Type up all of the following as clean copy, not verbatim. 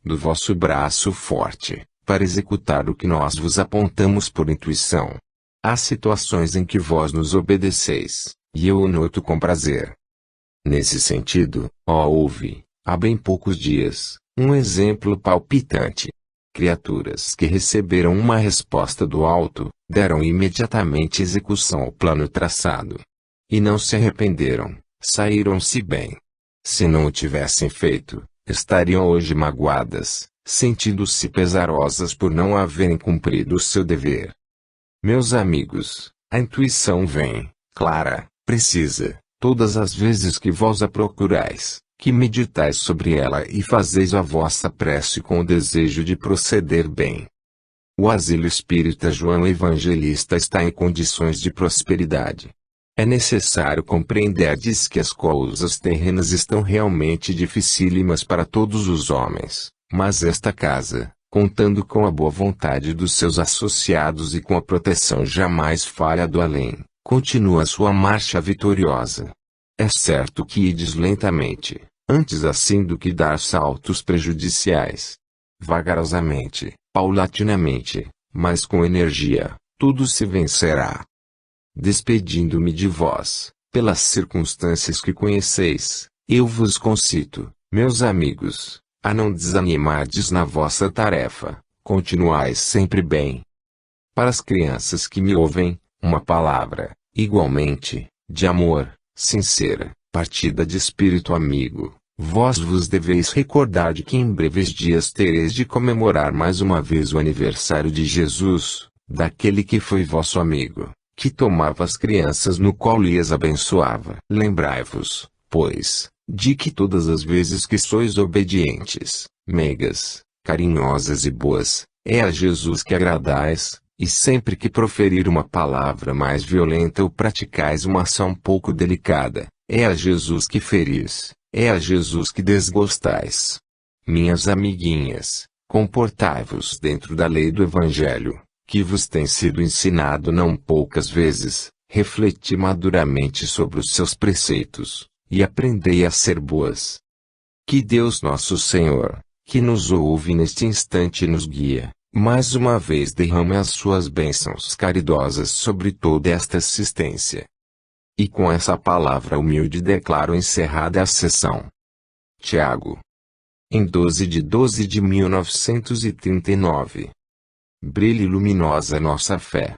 do vosso braço forte, para executar o que nós vos apontamos por intuição. Há situações em que vós nos obedeceis, e eu o noto com prazer. Nesse sentido, houve, há bem poucos dias, um exemplo palpitante. Criaturas que receberam uma resposta do alto, deram imediatamente execução ao plano traçado. E não se arrependeram, saíram-se bem. Se não o tivessem feito, estariam hoje magoadas, sentindo-se pesarosas por não haverem cumprido o seu dever. Meus amigos, a intuição vem, clara, precisa, todas as vezes que vós a procurais, que meditais sobre ela e fazeis a vossa prece com o desejo de proceder bem. O asilo espírita João Evangelista está em condições de prosperidade. É necessário compreenderdes que as coisas terrenas estão realmente dificílimas para todos os homens, mas esta casa, contando com a boa vontade dos seus associados e com a proteção jamais falha do além, continua sua marcha vitoriosa. É certo que ides lentamente, antes assim do que dar saltos prejudiciais. Vagarosamente, paulatinamente, mas com energia, tudo se vencerá. Despedindo-me de vós, pelas circunstâncias que conheceis, eu vos concito, meus amigos, a não desanimardes na vossa tarefa, continuais sempre bem. Para as crianças que me ouvem, uma palavra, igualmente, de amor, sincera, partida de espírito amigo. Vós vos deveis recordar de que em breves dias tereis de comemorar mais uma vez o aniversário de Jesus, daquele que foi vosso amigo, que tomava as crianças no colo e as abençoava. Lembrai-vos, pois, de que todas as vezes que sois obedientes, meigas, carinhosas e boas, é a Jesus que agradais, e sempre que proferir uma palavra mais violenta ou praticais uma ação pouco delicada, é a Jesus que feris, é a Jesus que desgostais. Minhas amiguinhas, comportai-vos dentro da lei do Evangelho, que vos tem sido ensinado não poucas vezes, refleti maduramente sobre os seus preceitos, e aprendei a ser boas. Que Deus nosso Senhor, que nos ouve neste instante e nos guia, mais uma vez derrame as suas bênçãos caridosas sobre toda esta assistência. E com essa palavra humilde declaro encerrada a sessão. Tiago. Em 12 de 1939. Brilhe luminosa nossa fé.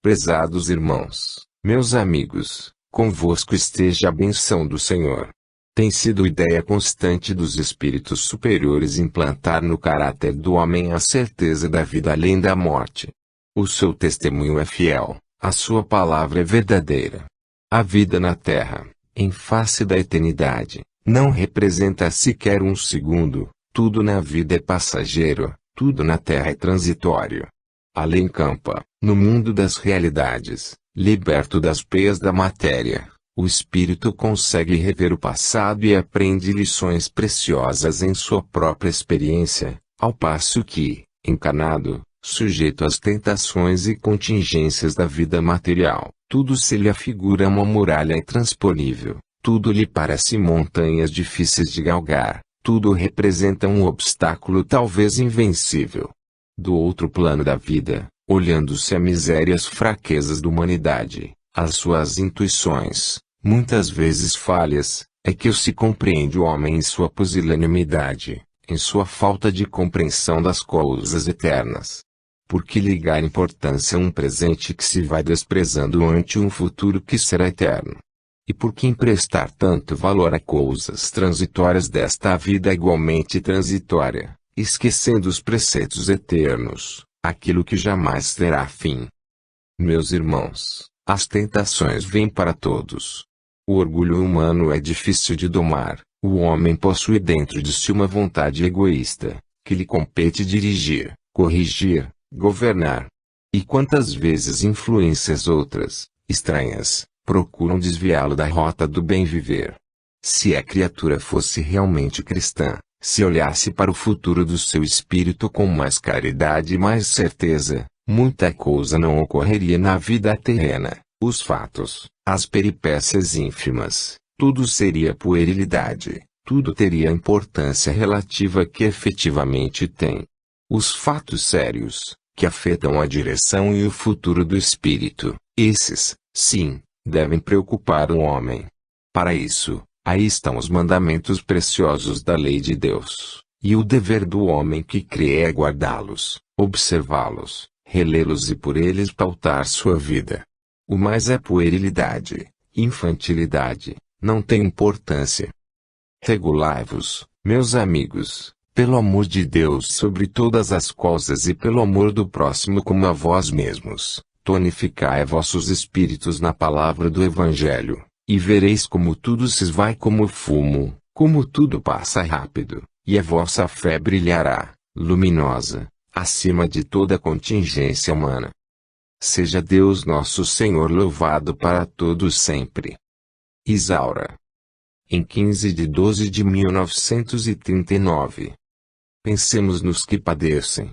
Prezados irmãos, meus amigos, convosco esteja a benção do Senhor. Tem sido ideia constante dos espíritos superiores implantar no caráter do homem a certeza da vida além da morte. O seu testemunho é fiel, a sua palavra é verdadeira. A vida na Terra, em face da eternidade, não representa sequer um segundo, tudo na vida é passageiro, tudo na Terra é transitório. Além campa, no mundo das realidades, liberto das peias da matéria, o espírito consegue rever o passado e aprende lições preciosas em sua própria experiência, ao passo que, encarnado, sujeito às tentações e contingências da vida material, tudo se lhe afigura uma muralha intransponível, tudo lhe parece montanhas difíceis de galgar, tudo representa um obstáculo talvez invencível. Do outro plano da vida, olhando-se a miséria e as fraquezas da humanidade, as suas intuições, muitas vezes falhas, é que se compreende o homem em sua pusilanimidade, em sua falta de compreensão das coisas eternas. Por que ligar importância a um presente que se vai desprezando ante um futuro que será eterno? E por que emprestar tanto valor a coisas transitórias desta vida igualmente transitória, esquecendo os preceitos eternos, aquilo que jamais terá fim? Meus irmãos, as tentações vêm para todos. O orgulho humano é difícil de domar, o homem possui dentro de si uma vontade egoísta, que lhe compete dirigir, corrigir, governar. E quantas vezes influências outras, estranhas, procuram desviá-lo da rota do bem viver. Se a criatura fosse realmente cristã, se olhasse para o futuro do seu espírito com mais caridade e mais certeza, muita coisa não ocorreria na vida terrena, os fatos, as peripécias ínfimas, tudo seria puerilidade, tudo teria a importância relativa que efetivamente tem. Os fatos sérios, que afetam a direção e o futuro do espírito, esses, sim, devem preocupar o homem. Para isso, aí estão os mandamentos preciosos da lei de Deus, e o dever do homem que crê é guardá-los, observá-los, relê-los e por eles pautar sua vida. O mais é puerilidade, infantilidade, não tem importância. Regulai-vos, meus amigos, pelo amor de Deus sobre todas as coisas e pelo amor do próximo como a vós mesmos, tonificai vossos espíritos na palavra do Evangelho, e vereis como tudo se esvai como fumo, como tudo passa rápido, e a vossa fé brilhará, luminosa, acima de toda contingência humana. Seja Deus nosso Senhor louvado para todos sempre. Isaura. Em 15 de 12 de 1939. Pensemos nos que padecem.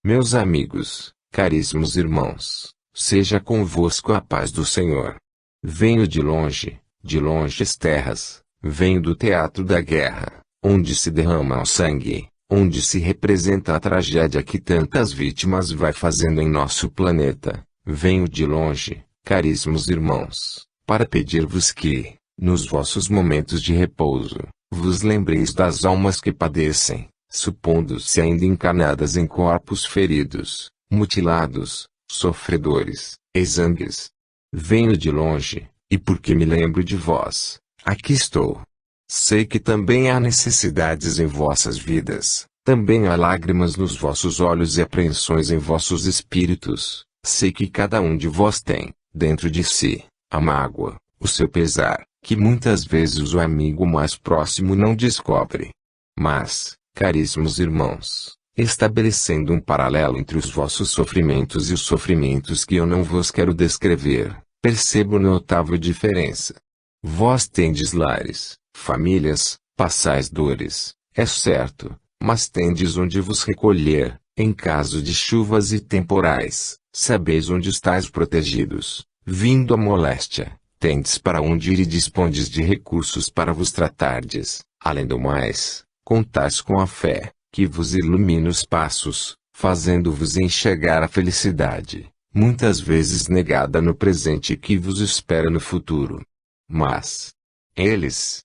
Meus amigos, caríssimos irmãos, seja convosco a paz do Senhor. Venho de longes terras, venho do teatro da guerra, onde se derrama o sangue, onde se representa a tragédia que tantas vítimas vai fazendo em nosso planeta. Venho de longe, caríssimos irmãos, para pedir-vos que, nos vossos momentos de repouso, vos lembreis das almas que padecem, supondo-se ainda encarnadas em corpos feridos, mutilados, sofredores, exangues. Venho de longe, e porque me lembro de vós, aqui estou. Sei que também há necessidades em vossas vidas, também há lágrimas nos vossos olhos e apreensões em vossos espíritos. Sei que cada um de vós tem, dentro de si, a mágoa, o seu pesar, que muitas vezes o amigo mais próximo não descobre. Mas, caríssimos irmãos, estabelecendo um paralelo entre os vossos sofrimentos e os sofrimentos que eu não vos quero descrever, percebo notável diferença. Vós tendes lares, famílias, passais dores, é certo, mas tendes onde vos recolher, em caso de chuvas e temporais, sabeis onde estáis protegidos, vindo a moléstia, tendes para onde ir e dispondes de recursos para vos tratardes, além do mais, contais com a fé, que vos ilumina os passos, fazendo-vos enxergar a felicidade, muitas vezes negada no presente e que vos espera no futuro. Mas, eles,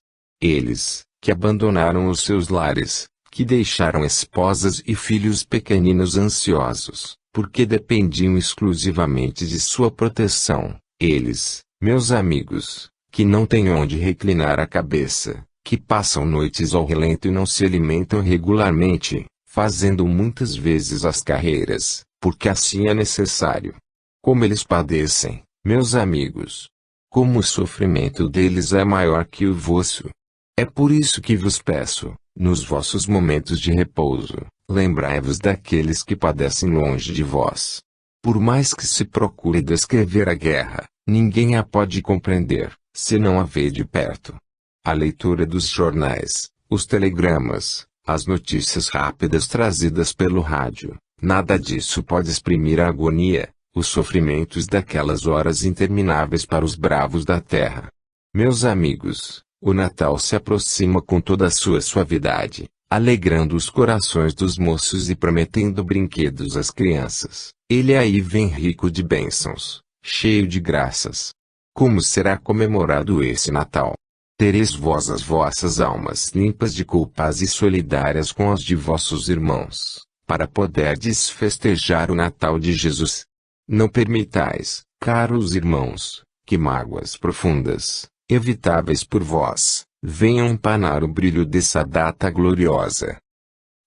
que abandonaram os seus lares, que deixaram esposas e filhos pequeninos ansiosos, porque dependiam exclusivamente de sua proteção, eles, meus amigos, que não têm onde reclinar a cabeça, que passam noites ao relento e não se alimentam regularmente, fazendo muitas vezes as carreiras, porque assim é necessário. Como eles padecem, meus amigos! Como o sofrimento deles é maior que o vosso. É por isso que vos peço, nos vossos momentos de repouso, lembrai-vos daqueles que padecem longe de vós. Por mais que se procure descrever a guerra, ninguém a pode compreender, se não a vê de perto. A leitura dos jornais, os telegramas, as notícias rápidas trazidas pelo rádio, nada disso pode exprimir a agonia, os sofrimentos daquelas horas intermináveis para os bravos da terra. Meus amigos, o Natal se aproxima com toda a sua suavidade, alegrando os corações dos moços e prometendo brinquedos às crianças. Ele aí vem rico de bênçãos, cheio de graças. Como será comemorado esse Natal? Tereis vós as vossas almas limpas de culpas e solidárias com as de vossos irmãos, para poderdes festejar o Natal de Jesus. Não permitais, caros irmãos, que mágoas profundas, evitáveis por vós, venham empanar o brilho dessa data gloriosa.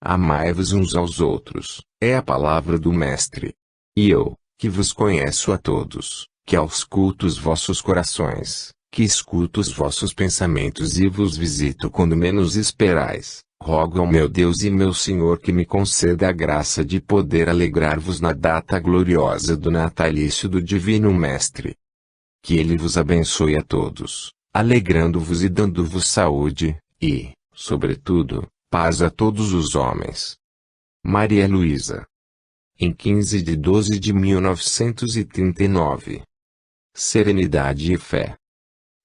Amai-vos uns aos outros, é a palavra do Mestre. E eu, que vos conheço a todos, que ausculto os vossos corações, que escuto os vossos pensamentos e vos visito quando menos esperais, rogo ao meu Deus e meu Senhor que me conceda a graça de poder alegrar-vos na data gloriosa do natalício do Divino Mestre. Que Ele vos abençoe a todos, alegrando-vos e dando-vos saúde, e, sobretudo, paz a todos os homens. Maria Luísa. Em 15 de 12 de 1939. Serenidade e fé.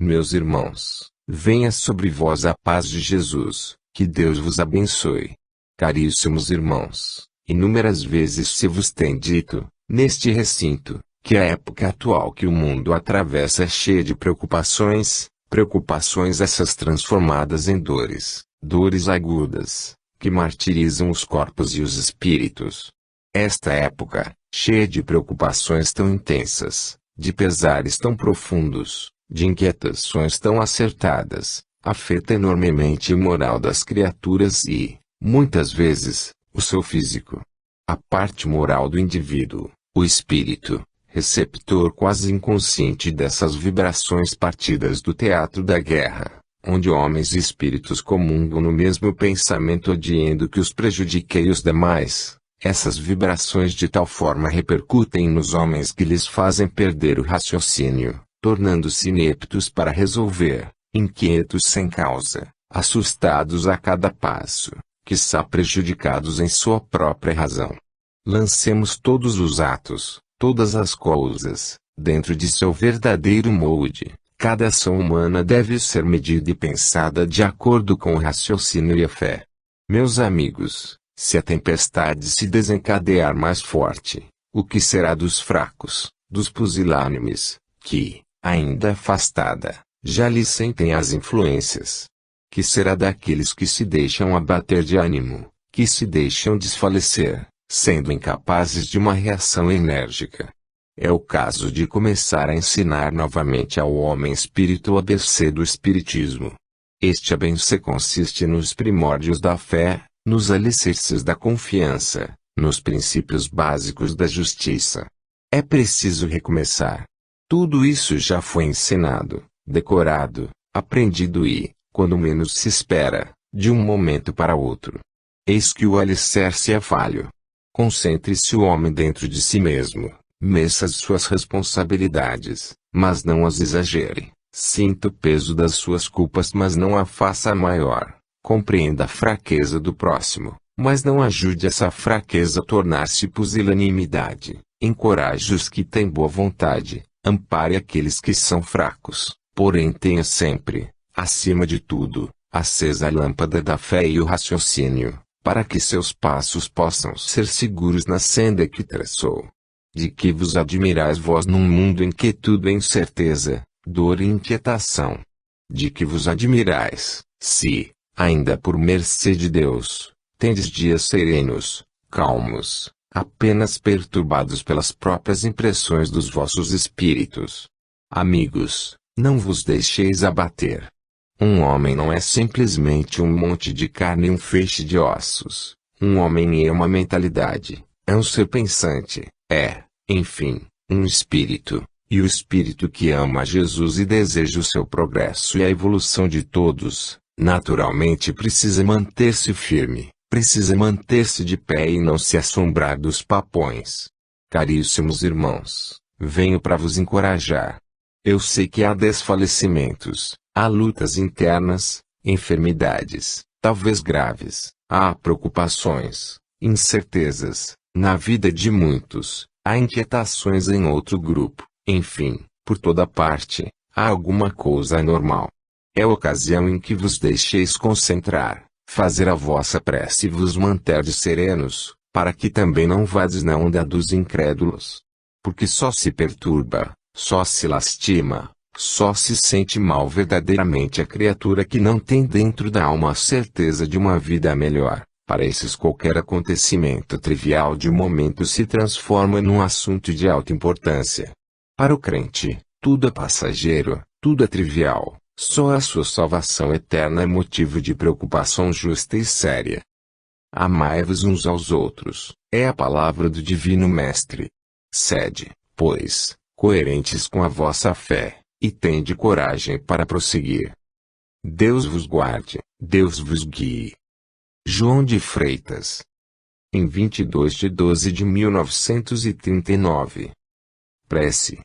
Meus irmãos, Venha sobre vós a paz de Jesus, que Deus vos abençoe. Caríssimos irmãos, inúmeras vezes se vos tem dito, neste recinto, que a época atual que o mundo atravessa é cheia de preocupações, preocupações essas transformadas em dores, dores agudas, que martirizam os corpos e os espíritos. Esta época, cheia de preocupações tão intensas, de pesares tão profundos, de inquietações tão acertadas, afeta enormemente o moral das criaturas e, muitas vezes, o seu físico. A parte moral do indivíduo, o espírito, receptor quase inconsciente dessas vibrações partidas do teatro da guerra, onde homens e espíritos comungam no mesmo pensamento odiando que os prejudique e os demais. Essas vibrações de tal forma repercutem nos homens que lhes fazem perder o raciocínio, tornando-se ineptos para resolver, inquietos sem causa, assustados a cada passo, quiçá prejudicados em sua própria razão. Lancemos todos os atos, todas as coisas, dentro de seu verdadeiro molde. Cada ação humana deve ser medida e pensada de acordo com o raciocínio e a fé. Meus amigos, se a tempestade se desencadear mais forte, o que será dos fracos, dos pusilânimes, que, ainda afastada, já lhe sentem as influências? Que será daqueles que se deixam abater de ânimo, que se deixam desfalecer, sendo incapazes de uma reação enérgica? É o caso de começar a ensinar novamente ao homem espírito o ABC do espiritismo. Este ABC consiste nos primórdios da fé, nos alicerces da confiança, nos princípios básicos da justiça. É preciso recomeçar. Tudo isso já foi ensinado, decorado, aprendido e, quando menos se espera, de um momento para outro. Eis que o alicerce é falho. Concentre-se o homem dentro de si mesmo, meça as suas responsabilidades, mas não as exagere. Sinta o peso das suas culpas, mas não a faça maior. Compreenda a fraqueza do próximo, mas não ajude essa fraqueza a tornar-se pusilanimidade. Encoraje os que têm boa vontade, ampare aqueles que são fracos, porém tenha sempre, acima de tudo, acesa a lâmpada da fé e o raciocínio, para que seus passos possam ser seguros na senda que traçou. De que vos admirais vós num mundo em que tudo é incerteza, dor e inquietação? De que vos admirais, se, ainda por mercê de Deus, tendes dias serenos, calmos, apenas perturbados pelas próprias impressões dos vossos espíritos? Amigos, não vos deixeis abater. Um homem não é simplesmente um monte de carne e um feixe de ossos. Um homem é uma mentalidade, é um ser pensante, é, enfim, um espírito, e o espírito que ama Jesus e deseja o seu progresso e a evolução de todos, naturalmente precisa manter-se firme, precisa manter-se de pé e não se assombrar dos papões. Caríssimos irmãos, venho para vos encorajar. Eu sei que há desfalecimentos, há lutas internas, enfermidades, talvez graves, há preocupações, incertezas, na vida de muitos, há inquietações em outro grupo, enfim, por toda parte, há alguma coisa anormal. É a ocasião em que vos deixeis concentrar, fazer a vossa prece e vos manterdes serenos, para que também não vades na onda dos incrédulos. Porque só se perturba, só se lastima, só se sente mal verdadeiramente a criatura que não tem dentro da alma a certeza de uma vida melhor. Para esses qualquer acontecimento trivial de um momento se transforma num assunto de alta importância. Para o crente, tudo é passageiro, tudo é trivial, só a sua salvação eterna é motivo de preocupação justa e séria. Amai-vos uns aos outros, é a palavra do Divino Mestre. Sede, pois, coerentes com a vossa fé, e tende coragem para prosseguir. Deus vos guarde, Deus vos guie. João de Freitas. Em 22 de 12 de 1939. Prece.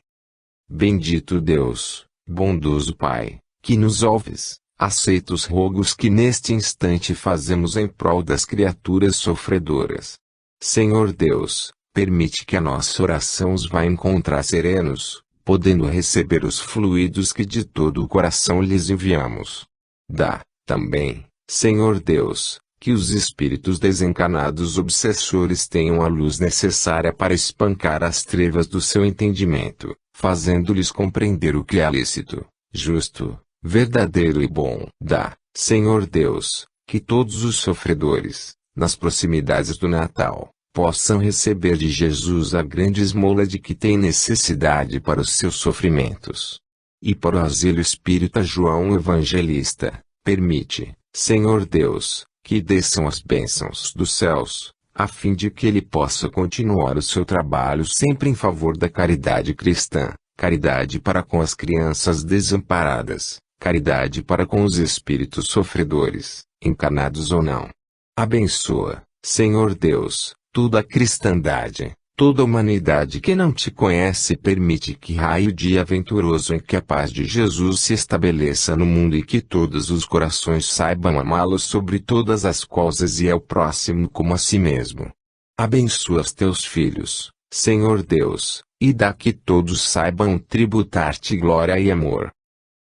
Bendito Deus, bondoso Pai, que nos ouves, aceita os rogos que neste instante fazemos em prol das criaturas sofredoras. Senhor Deus, permite que a nossa oração os vá encontrar serenos, podendo receber os fluidos que de todo o coração lhes enviamos. Dá, também, Senhor Deus, que os espíritos desencarnados obsessores tenham a luz necessária para espancar as trevas do seu entendimento, fazendo-lhes compreender o que é lícito, justo, verdadeiro e bom. Dá, Senhor Deus, que todos os sofredores, nas proximidades do Natal, possam receber de Jesus a grande esmola de que têm necessidade para os seus sofrimentos. E para o asilo espírita João Evangelista, permite, Senhor Deus, que desçam as bênçãos dos céus, a fim de que ele possa continuar o seu trabalho sempre em favor da caridade cristã, caridade para com as crianças desamparadas, caridade para com os espíritos sofredores, encarnados ou não. Abençoa, Senhor Deus, toda a cristandade, toda a humanidade que não te conhece, e permite que raie o dia venturoso em que a paz de Jesus se estabeleça no mundo e que todos os corações saibam amá-lo sobre todas as coisas e ao próximo como a si mesmo. Abençoa os teus filhos, Senhor Deus, e dá que todos saibam tributar-te glória e amor.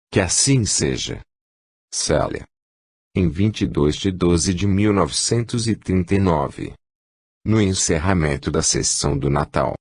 Que assim seja. Célia. Em 22/12/1939. No encerramento da sessão do Natal.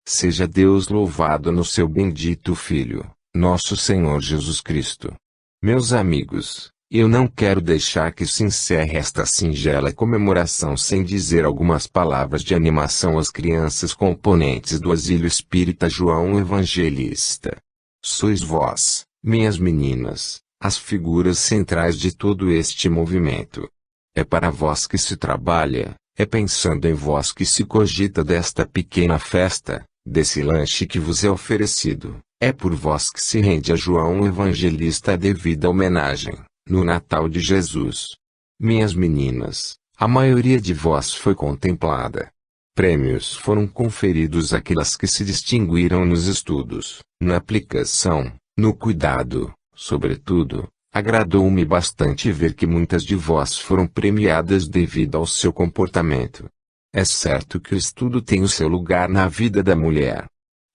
Seja Deus louvado no seu bendito Filho, nosso Senhor Jesus Cristo. Meus amigos, eu não quero deixar que se encerre esta singela comemoração sem dizer algumas palavras de animação às crianças componentes do Asilo Espírita João Evangelista. Sois vós, minhas meninas, as figuras centrais de todo este movimento. É para vós que se trabalha. É pensando em vós que se cogita desta pequena festa, desse lanche que vos é oferecido. É por vós que se rende a João Evangelista a devida homenagem, no Natal de Jesus. Minhas meninas, a maioria de vós foi contemplada. Prêmios foram conferidos àquelas que se distinguiram nos estudos, na aplicação, no cuidado, sobretudo. Agradou-me bastante ver que muitas de vós foram premiadas devido ao seu comportamento. É certo que o estudo tem o seu lugar na vida da mulher.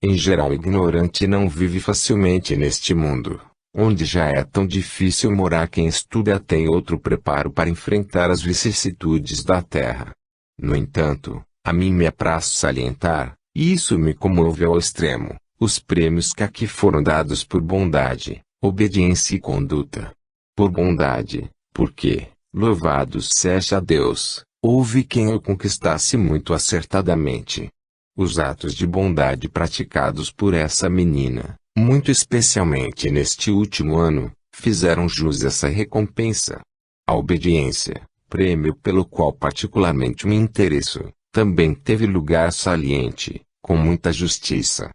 Em geral, o ignorante não vive facilmente neste mundo, onde já é tão difícil morar. Quem estuda tem outro preparo para enfrentar as vicissitudes da terra. No entanto, a mim me apraz salientar, e isso me comove ao extremo, os prêmios que aqui foram dados por bondade, obediência e conduta. Por bondade, porque, louvado seja Deus, houve quem o conquistasse muito acertadamente. Os atos de bondade praticados por essa menina, muito especialmente neste último ano, fizeram jus a essa recompensa. A obediência, prêmio pelo qual particularmente me interesso, também teve lugar saliente, com muita justiça.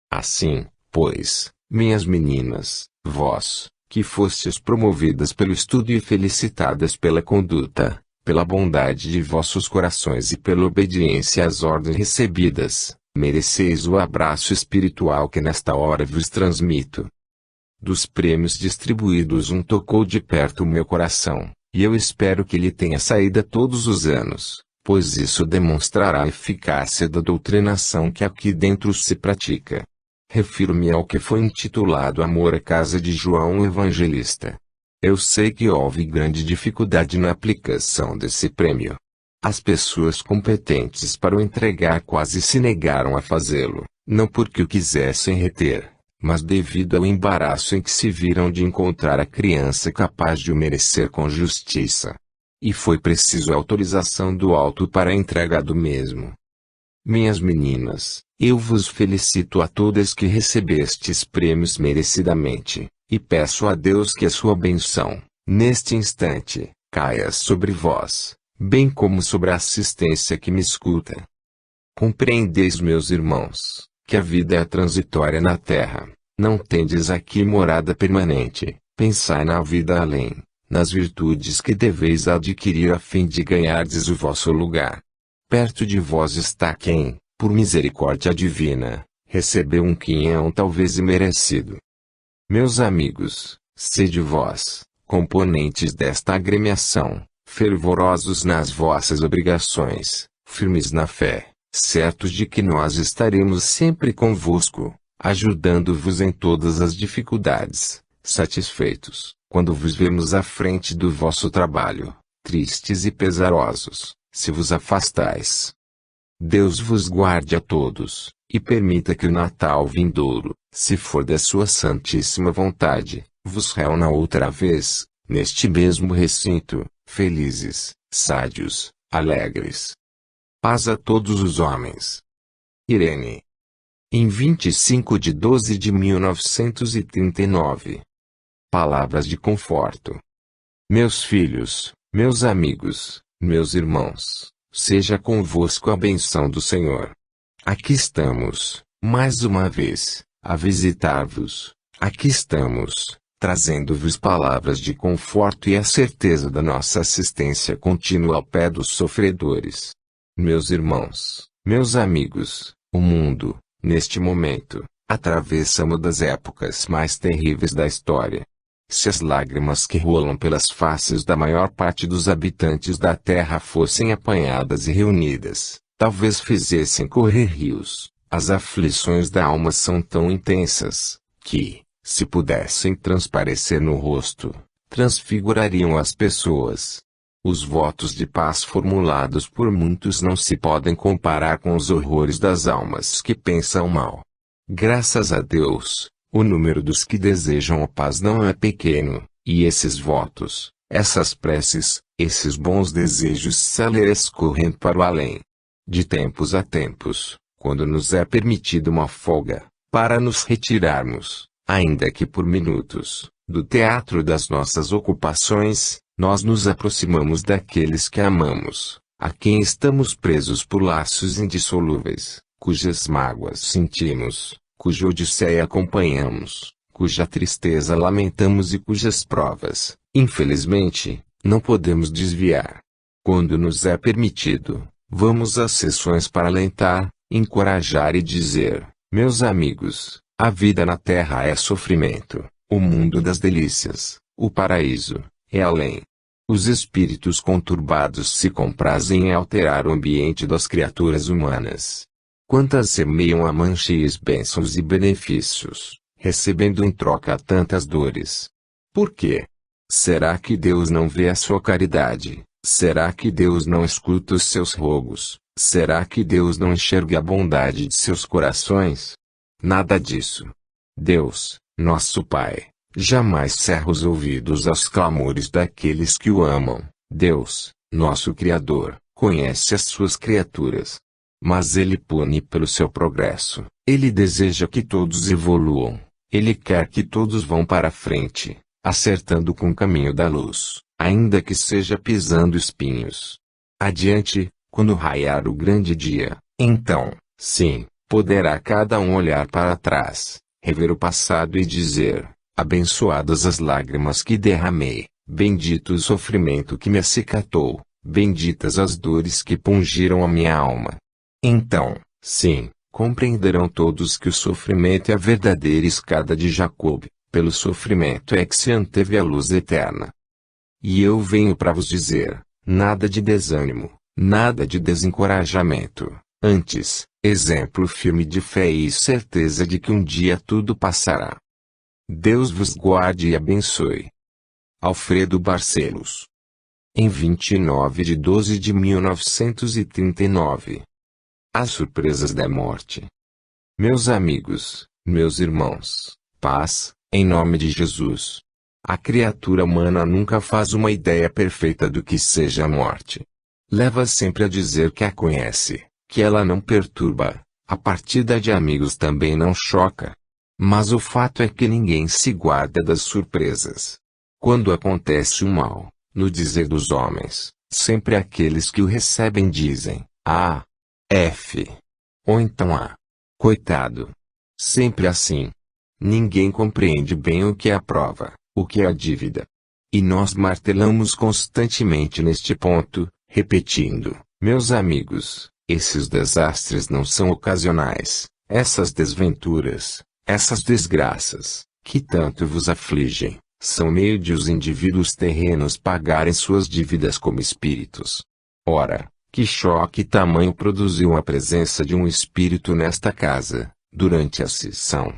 Assim, pois, minhas meninas, vós, que fostes promovidas pelo estudo e felicitadas pela conduta, pela bondade de vossos corações e pela obediência às ordens recebidas, mereceis o abraço espiritual que nesta hora vos transmito. Dos prêmios distribuídos tocou de perto o meu coração, e eu espero que lhe tenha saída todos os anos, pois isso demonstrará a eficácia da doutrinação que aqui dentro se pratica. Refiro-me ao que foi intitulado Amor à Casa de João Evangelista. Eu sei que houve grande dificuldade na aplicação desse prêmio. As pessoas competentes para o entregar quase se negaram a fazê-lo, não porque o quisessem reter, mas devido ao embaraço em que se viram de encontrar a criança capaz de o merecer com justiça. E foi preciso autorização do alto para a entrega do mesmo. Minhas meninas, eu vos felicito a todas que recebestes prêmios merecidamente, e peço a Deus que a sua bênção, neste instante, caia sobre vós, bem como sobre a assistência que me escuta. Compreendeis, meus irmãos, que a vida é transitória na terra, não tendes aqui morada permanente, pensai na vida além, nas virtudes que deveis adquirir a fim de ganhardes o vosso lugar. Perto de vós está quem, por misericórdia divina, recebeu um quinhão talvez imerecido. Meus amigos, sede vós, componentes desta agremiação, fervorosos nas vossas obrigações, firmes na fé, certos de que nós estaremos sempre convosco, ajudando-vos em todas as dificuldades, satisfeitos, quando vos vemos à frente do vosso trabalho, tristes e pesarosos, se vos afastais. Deus vos guarde a todos, e permita que o Natal vindouro, se for da sua santíssima vontade, vos reúna outra vez, neste mesmo recinto, felizes, sádios, alegres. Paz a todos os homens. Irene. Em 25/12/1939. Palavras de conforto. Meus filhos, meus amigos, meus irmãos, seja convosco a benção do Senhor. Aqui estamos, mais uma vez, a visitar-vos. Aqui estamos, trazendo-vos palavras de conforto e a certeza da nossa assistência contínua ao pé dos sofredores. Meus irmãos, meus amigos, o mundo, neste momento, atravessa uma das épocas mais terríveis da história. Se as lágrimas que rolam pelas faces da maior parte dos habitantes da Terra fossem apanhadas e reunidas, talvez fizessem correr rios. As aflições da alma são tão intensas, que, se pudessem transparecer no rosto, transfigurariam as pessoas. Os votos de paz formulados por muitos não se podem comparar com os horrores das almas que pensam mal. Graças a Deus, o número dos que desejam a paz não é pequeno, e esses votos, essas preces, esses bons desejos céleres correm para o além. De tempos a tempos, quando nos é permitida uma folga, para nos retirarmos, ainda que por minutos, do teatro das nossas ocupações, nós nos aproximamos daqueles que amamos, a quem estamos presos por laços indissolúveis, cujas mágoas sentimos, cuja odisseia acompanhamos, cuja tristeza lamentamos e cujas provas, infelizmente, não podemos desviar. Quando nos é permitido, vamos às sessões para alentar, encorajar e dizer: meus amigos, a vida na terra é sofrimento, o mundo das delícias, o paraíso, é além. Os espíritos conturbados se comprazem em alterar o ambiente das criaturas humanas. Quantas semeiam a mancheias bênçãos e benefícios, recebendo em troca tantas dores? Por quê? Será que Deus não vê a sua caridade? Será que Deus não escuta os seus rogos? Será que Deus não enxerga a bondade de seus corações? Nada disso. Deus, nosso Pai, jamais cerra os ouvidos aos clamores daqueles que o amam. Deus, nosso Criador, conhece as suas criaturas. Mas Ele pune pelo seu progresso. Ele deseja que todos evoluam. Ele quer que todos vão para a frente, acertando com o caminho da luz, ainda que seja pisando espinhos. Adiante, quando raiar o grande dia, então, sim, poderá cada um olhar para trás, rever o passado e dizer: abençoadas as lágrimas que derramei, bendito o sofrimento que me acicatou, benditas as dores que pungiram a minha alma. Então, sim, compreenderão todos que o sofrimento é a verdadeira escada de Jacob, pelo sofrimento é que se anteve a luz eterna. E eu venho para vos dizer, nada de desânimo, nada de desencorajamento, antes, exemplo firme de fé e certeza de que um dia tudo passará. Deus vos guarde e abençoe. Alfredo Barcelos. Em 29/12/1939. As surpresas da morte. Meus amigos, meus irmãos, paz, em nome de Jesus. A criatura humana nunca faz uma ideia perfeita do que seja a morte. Leva sempre a dizer que a conhece, que ela não perturba, a partida de amigos também não choca. Mas o fato é que ninguém se guarda das surpresas. Quando acontece o mal, no dizer dos homens, sempre aqueles que o recebem dizem: ah, F. Ou então A. Coitado. Sempre assim. Ninguém compreende bem o que é a prova, o que é a dívida. E nós martelamos constantemente neste ponto, repetindo: meus amigos, esses desastres não são ocasionais, essas desventuras, essas desgraças, que tanto vos afligem, são meio de os indivíduos terrenos pagarem suas dívidas como espíritos. Ora, que choque tamanho produziu a presença de um espírito nesta casa, durante a sessão.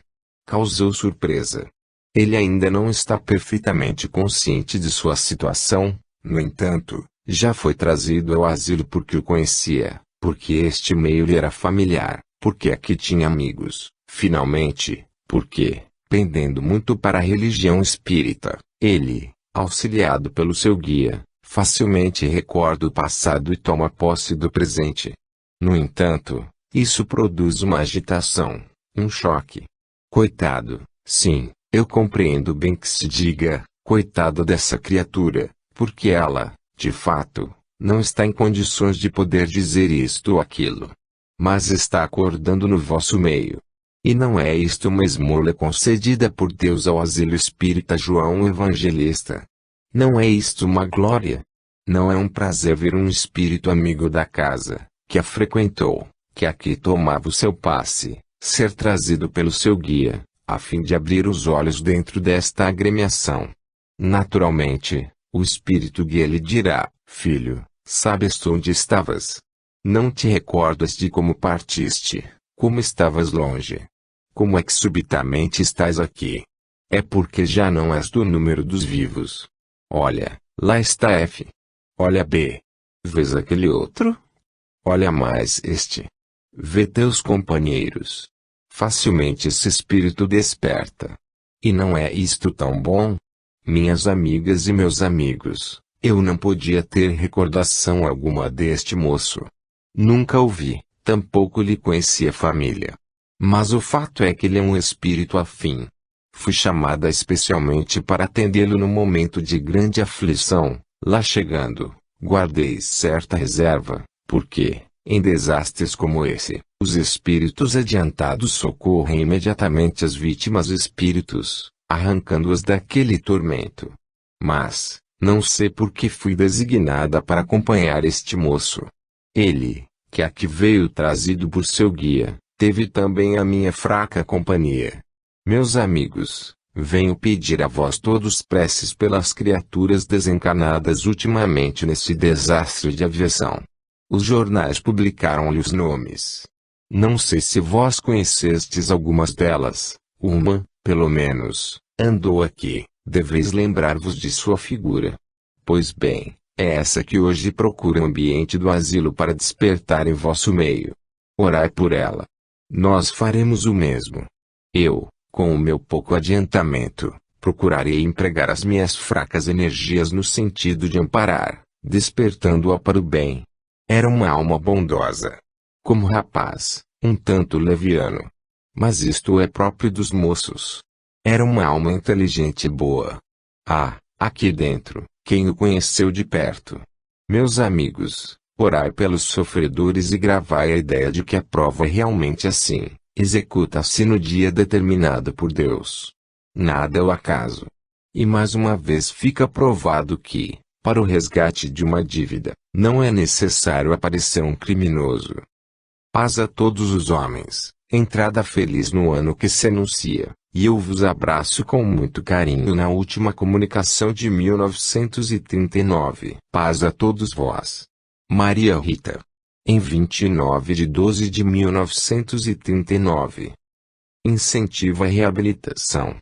Causou surpresa. Ele ainda não está perfeitamente consciente de sua situação, no entanto, já foi trazido ao asilo porque o conhecia, porque este meio lhe era familiar, porque aqui tinha amigos, finalmente, porque, pendendo muito para a religião espírita, ele, auxiliado pelo seu guia, facilmente recorda o passado e toma posse do presente. No entanto, isso produz uma agitação, um choque. Coitado, sim, eu compreendo bem que se diga, coitado dessa criatura, porque ela, de fato, não está em condições de poder dizer isto ou aquilo. Mas está acordando no vosso meio. E não é isto uma esmola concedida por Deus ao asilo espírita João Evangelista? Não é isto uma glória? Não é um prazer ver um espírito amigo da casa, que a frequentou, que aqui tomava o seu passe, ser trazido pelo seu guia, a fim de abrir os olhos dentro desta agremiação? Naturalmente, o espírito guia lhe dirá: filho, sabes tu onde estavas? Não te recordas de como partiste, como estavas longe? Como é que subitamente estás aqui? É porque já não és do número dos vivos. Olha, lá está F. Olha B. Vês aquele outro? Olha mais este. Vê teus companheiros. Facilmente esse espírito desperta. E não é isto tão bom? Minhas amigas e meus amigos, eu não podia ter recordação alguma deste moço. Nunca o vi, tampouco lhe conheci a família. Mas o fato é que ele é um espírito afim. Fui chamada especialmente para atendê-lo no momento de grande aflição. Lá chegando, guardei certa reserva, porque, em desastres como esse, os espíritos adiantados socorrem imediatamente as vítimas espíritos, arrancando-as daquele tormento. Mas, não sei por que fui designada para acompanhar este moço. Ele, que aqui veio trazido por seu guia, teve também a minha fraca companhia. Meus amigos, venho pedir a vós todos preces pelas criaturas desencarnadas ultimamente nesse desastre de aviação. Os jornais publicaram-lhe os nomes. Não sei se vós conhecestes algumas delas. Uma, pelo menos, andou aqui, deveis lembrar-vos de sua figura. Pois bem, é essa que hoje procura o ambiente do asilo para despertar em vosso meio. Orai por ela. Nós faremos o mesmo. Eu, com o meu pouco adiantamento, procurarei empregar as minhas fracas energias no sentido de amparar, despertando-a para o bem. Era uma alma bondosa. Como rapaz, um tanto leviano. Mas isto é próprio dos moços. Era uma alma inteligente e boa. Ah, aqui dentro, quem o conheceu de perto? Meus amigos, orai pelos sofredores e gravai a ideia de que a prova é realmente assim. Executa-se no dia determinado por Deus. Nada é o acaso. E mais uma vez fica provado que, para o resgate de uma dívida, não é necessário aparecer um criminoso. Paz a todos os homens, entrada feliz no ano que se anuncia, e eu vos abraço com muito carinho na última comunicação de 1939. Paz a todos vós. Maria Rita. Em 29 de 12 de 1939. Incentivo à reabilitação.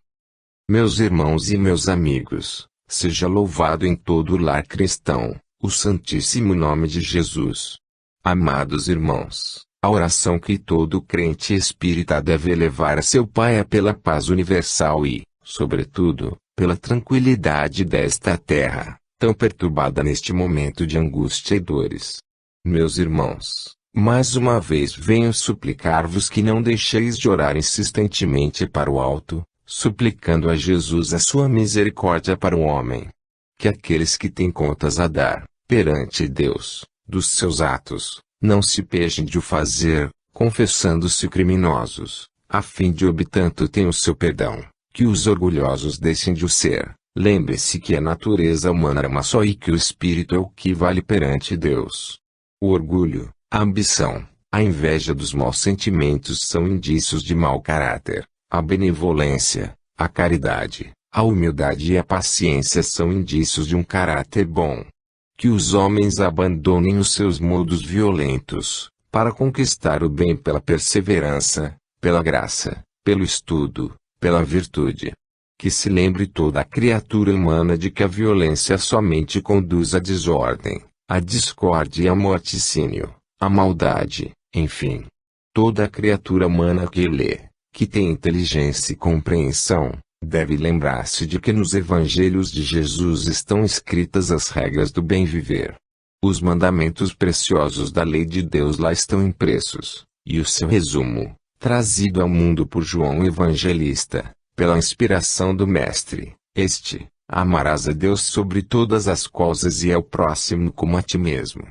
Meus irmãos e meus amigos, seja louvado em todo o lar cristão, o santíssimo nome de Jesus. Amados irmãos, a oração que todo crente espírita deve elevar a seu Pai é pela paz universal e, sobretudo, pela tranquilidade desta terra, tão perturbada neste momento de angústia e dores. Meus irmãos, mais uma vez venho suplicar-vos que não deixeis de orar insistentemente para o alto, suplicando a Jesus a sua misericórdia para o homem. Que aqueles que têm contas a dar, perante Deus, dos seus atos, não se pejem de o fazer, confessando-se criminosos, a fim de obtanto tenham o seu perdão, que os orgulhosos deixem de o ser. Lembre-se que a natureza humana é uma só e que o espírito é o que vale perante Deus. O orgulho, a ambição, a inveja dos maus sentimentos são indícios de mau caráter. A benevolência, a caridade, a humildade e a paciência são indícios de um caráter bom. Que os homens abandonem os seus modos violentos, para conquistar o bem pela perseverança, pela graça, pelo estudo, pela virtude. Que se lembre toda a criatura humana de que a violência somente conduz à desordem, à discórdia e ao morticínio, à maldade, enfim. Toda a criatura humana que lê, que tem inteligência e compreensão, deve lembrar-se de que nos evangelhos de Jesus estão escritas as regras do bem viver. Os mandamentos preciosos da lei de Deus lá estão impressos, e o seu resumo, trazido ao mundo por João Evangelista, pela inspiração do Mestre, amarás a Deus sobre todas as coisas e ao próximo como a ti mesmo.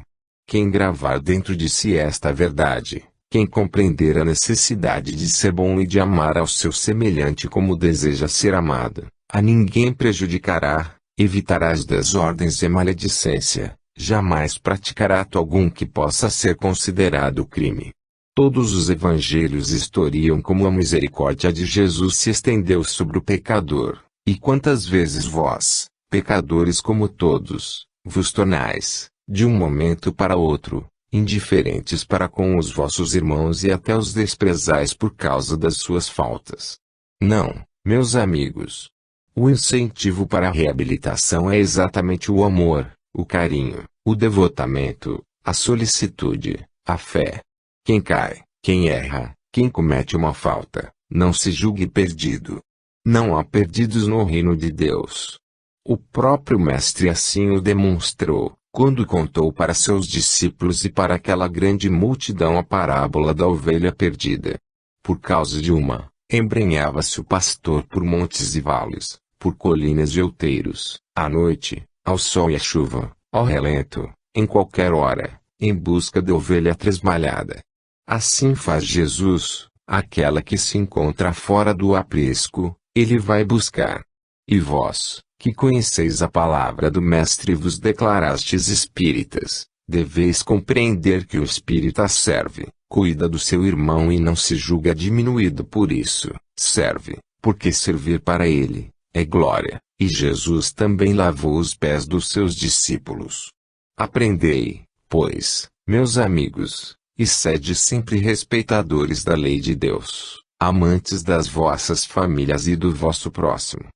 Quem gravar dentro de si esta verdade, quem compreender a necessidade de ser bom e de amar ao seu semelhante como deseja ser amado, a ninguém prejudicará, evitará as desordens e maledicência, jamais praticará ato algum que possa ser considerado crime. Todos os evangelhos historiam como a misericórdia de Jesus se estendeu sobre o pecador, e quantas vezes vós, pecadores como todos, vos tornais, de um momento para outro, indiferentes para com os vossos irmãos e até os desprezais por causa das suas faltas. Não, meus amigos. O incentivo para a reabilitação é exatamente o amor, o carinho, o devotamento, a solicitude, a fé. Quem cai, quem erra, quem comete uma falta, não se julgue perdido. Não há perdidos no reino de Deus. O próprio Mestre assim o demonstrou, quando contou para seus discípulos e para aquela grande multidão a parábola da ovelha perdida. Por causa de uma, embrenhava-se o pastor por montes e vales, por colinas e outeiros, à noite, ao sol e à chuva, ao relento, em qualquer hora, em busca da ovelha tresmalhada. Assim faz Jesus, aquela que se encontra fora do aprisco, ele vai buscar. E vós, que conheceis a palavra do Mestre e vos declarastes espíritas, deveis compreender que o espírita serve, cuida do seu irmão e não se julga diminuído por isso, serve, porque servir para ele, é glória, e Jesus também lavou os pés dos seus discípulos. Aprendei, pois, meus amigos, e sede sempre respeitadores da lei de Deus, amantes das vossas famílias e do vosso próximo.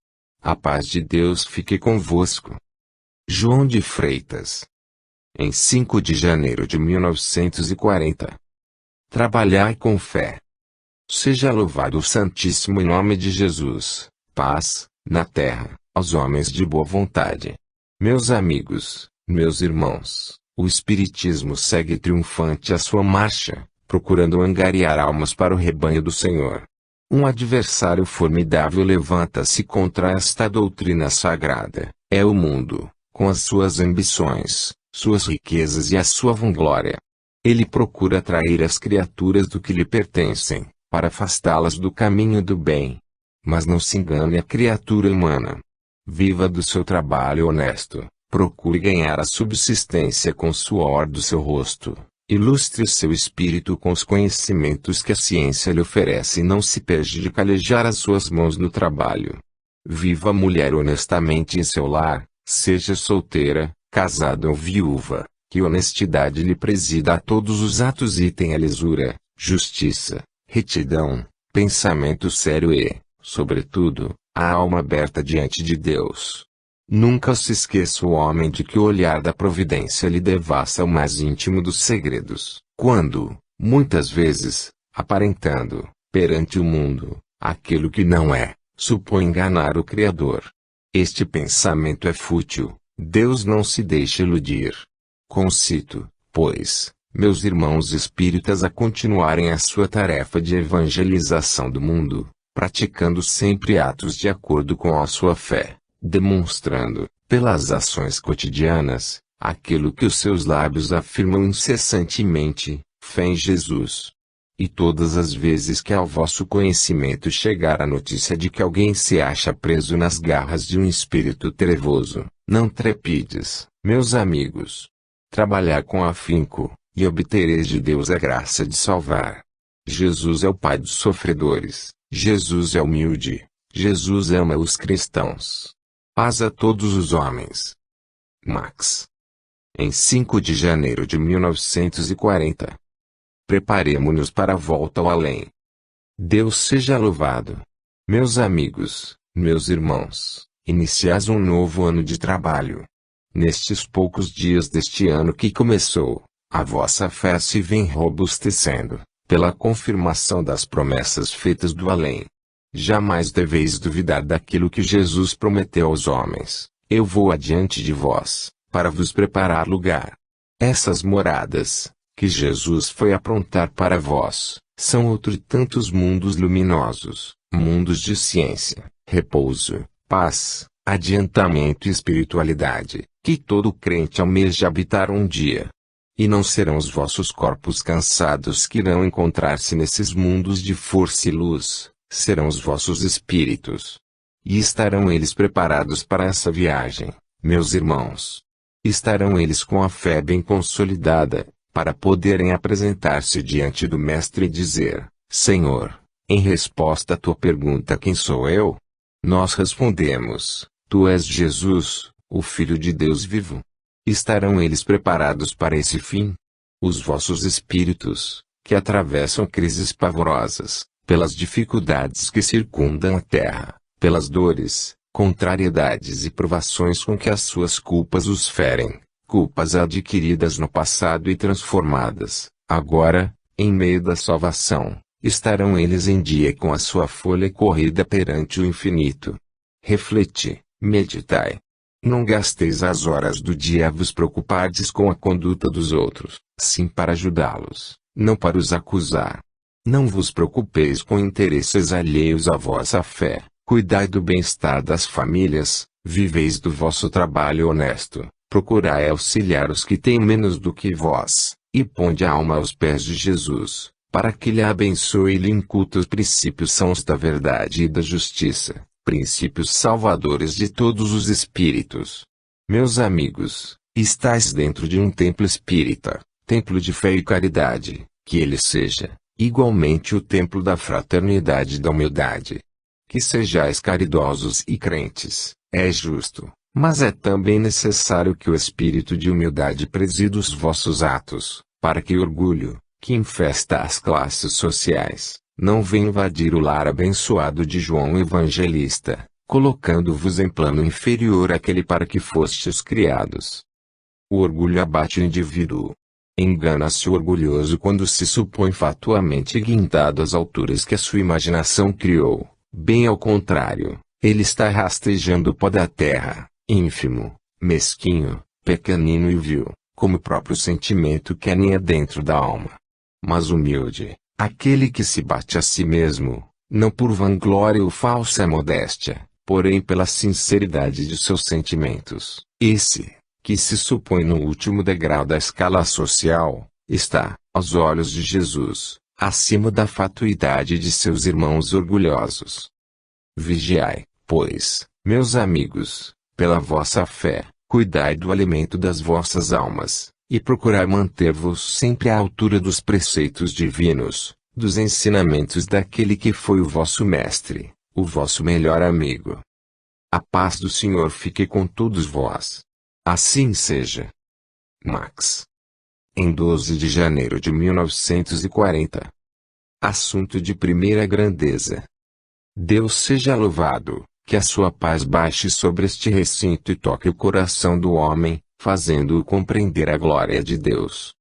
A paz de Deus fique convosco. João de Freitas. Em 5 de janeiro de 1940. Trabalhai com fé. Seja louvado o Santíssimo nome de Jesus. Paz, na terra, aos homens de boa vontade. Meus amigos, meus irmãos, o Espiritismo segue triunfante a sua marcha, procurando angariar almas para o rebanho do Senhor. Um adversário formidável levanta-se contra esta doutrina sagrada, é o mundo, com as suas ambições, suas riquezas e a sua vanglória. Ele procura atrair as criaturas do que lhe pertencem, para afastá-las do caminho do bem. Mas não se engane a criatura humana. Viva do seu trabalho honesto. Procure ganhar a subsistência com o suor do seu rosto. Ilustre o seu espírito com os conhecimentos que a ciência lhe oferece e não se perde de calejar as suas mãos no trabalho. Viva a mulher honestamente em seu lar, seja solteira, casada ou viúva, que honestidade lhe presida a todos os atos e tenha lisura, justiça, retidão, pensamento sério e, sobretudo, a alma aberta diante de Deus. Nunca se esqueça o homem de que o olhar da providência lhe devassa o mais íntimo dos segredos, quando, muitas vezes, aparentando, perante o mundo, aquilo que não é, supõe enganar o Criador. Este pensamento é fútil, Deus não se deixa iludir. Concito, pois, meus irmãos espíritas a continuarem a sua tarefa de evangelização do mundo, praticando sempre atos de acordo com a sua fé, demonstrando, pelas ações cotidianas, aquilo que os seus lábios afirmam incessantemente, fé em Jesus. E todas as vezes que ao vosso conhecimento chegar a notícia de que alguém se acha preso nas garras de um espírito trevoso, não trepides, meus amigos. Trabalhar com afinco, e obtereis de Deus a graça de salvar. Jesus é o Pai dos sofredores, Jesus é humilde, Jesus ama os cristãos. Paz a todos os homens. Max. Em 5 de janeiro de 1940. Preparemo-nos para a volta ao além. Deus seja louvado. Meus amigos, meus irmãos, iniciais um novo ano de trabalho. Nestes poucos dias deste ano que começou, a vossa fé se vem robustecendo, pela confirmação das promessas feitas do além. Jamais deveis duvidar daquilo que Jesus prometeu aos homens: eu vou adiante de vós, para vos preparar lugar. Essas moradas, que Jesus foi aprontar para vós, são outros tantos mundos luminosos, mundos de ciência, repouso, paz, adiantamento e espiritualidade, que todo crente almeja habitar um dia. E não serão os vossos corpos cansados que irão encontrar-se nesses mundos de força e luz, serão os vossos espíritos. E estarão eles preparados para essa viagem, meus irmãos. Estarão eles com a fé bem consolidada, para poderem apresentar-se diante do Mestre e dizer: Senhor, em resposta à tua pergunta quem sou eu? Nós respondemos: Tu és Jesus, o Filho de Deus vivo. Estarão eles preparados para esse fim? Os vossos espíritos, que atravessam crises pavorosas, pelas dificuldades que circundam a terra, pelas dores, contrariedades e provações com que as suas culpas os ferem, culpas adquiridas no passado e transformadas, agora, em meio da salvação, estarão eles em dia com a sua folha corrida perante o infinito. Refleti, meditai. Não gasteis as horas do dia a vos preocupardes com a conduta dos outros, sim para ajudá-los, não para os acusar. Não vos preocupeis com interesses alheios à vossa fé, cuidai do bem-estar das famílias, viveis do vosso trabalho honesto, procurai auxiliar os que têm menos do que vós, e ponde a alma aos pés de Jesus, para que lhe abençoe e lhe incute os princípios sãos da verdade e da justiça, princípios salvadores de todos os espíritos. Meus amigos, estáis dentro de um templo espírita, templo de fé e caridade, que ele seja, igualmente o templo da fraternidade e da humildade. Que sejais caridosos e crentes, é justo, mas é também necessário que o espírito de humildade presida os vossos atos, para que o orgulho, que infesta as classes sociais, não venha invadir o lar abençoado de João Evangelista, colocando-vos em plano inferior àquele para que fostes criados. O orgulho abate o indivíduo. Engana-se o orgulhoso quando se supõe fatuamente guindado às alturas que a sua imaginação criou. Bem ao contrário, ele está rastejando o pó da terra, ínfimo, mesquinho, pequenino e vil, como o próprio sentimento que aninha dentro da alma. Mas humilde, aquele que se bate a si mesmo, não por vanglória ou falsa modéstia, porém pela sinceridade de seus sentimentos, esse, que se supõe no último degrau da escala social, está, aos olhos de Jesus, acima da fatuidade de seus irmãos orgulhosos. Vigiai, pois, meus amigos, pela vossa fé, cuidai do alimento das vossas almas, e procurai manter-vos sempre à altura dos preceitos divinos, dos ensinamentos daquele que foi o vosso mestre, o vosso melhor amigo. A paz do Senhor fique com todos vós. Assim seja. Max. Em 12 de janeiro de 1940. Assunto de primeira grandeza. Deus seja louvado, que a sua paz baixe sobre este recinto e toque o coração do homem, fazendo-o compreender a glória de Deus.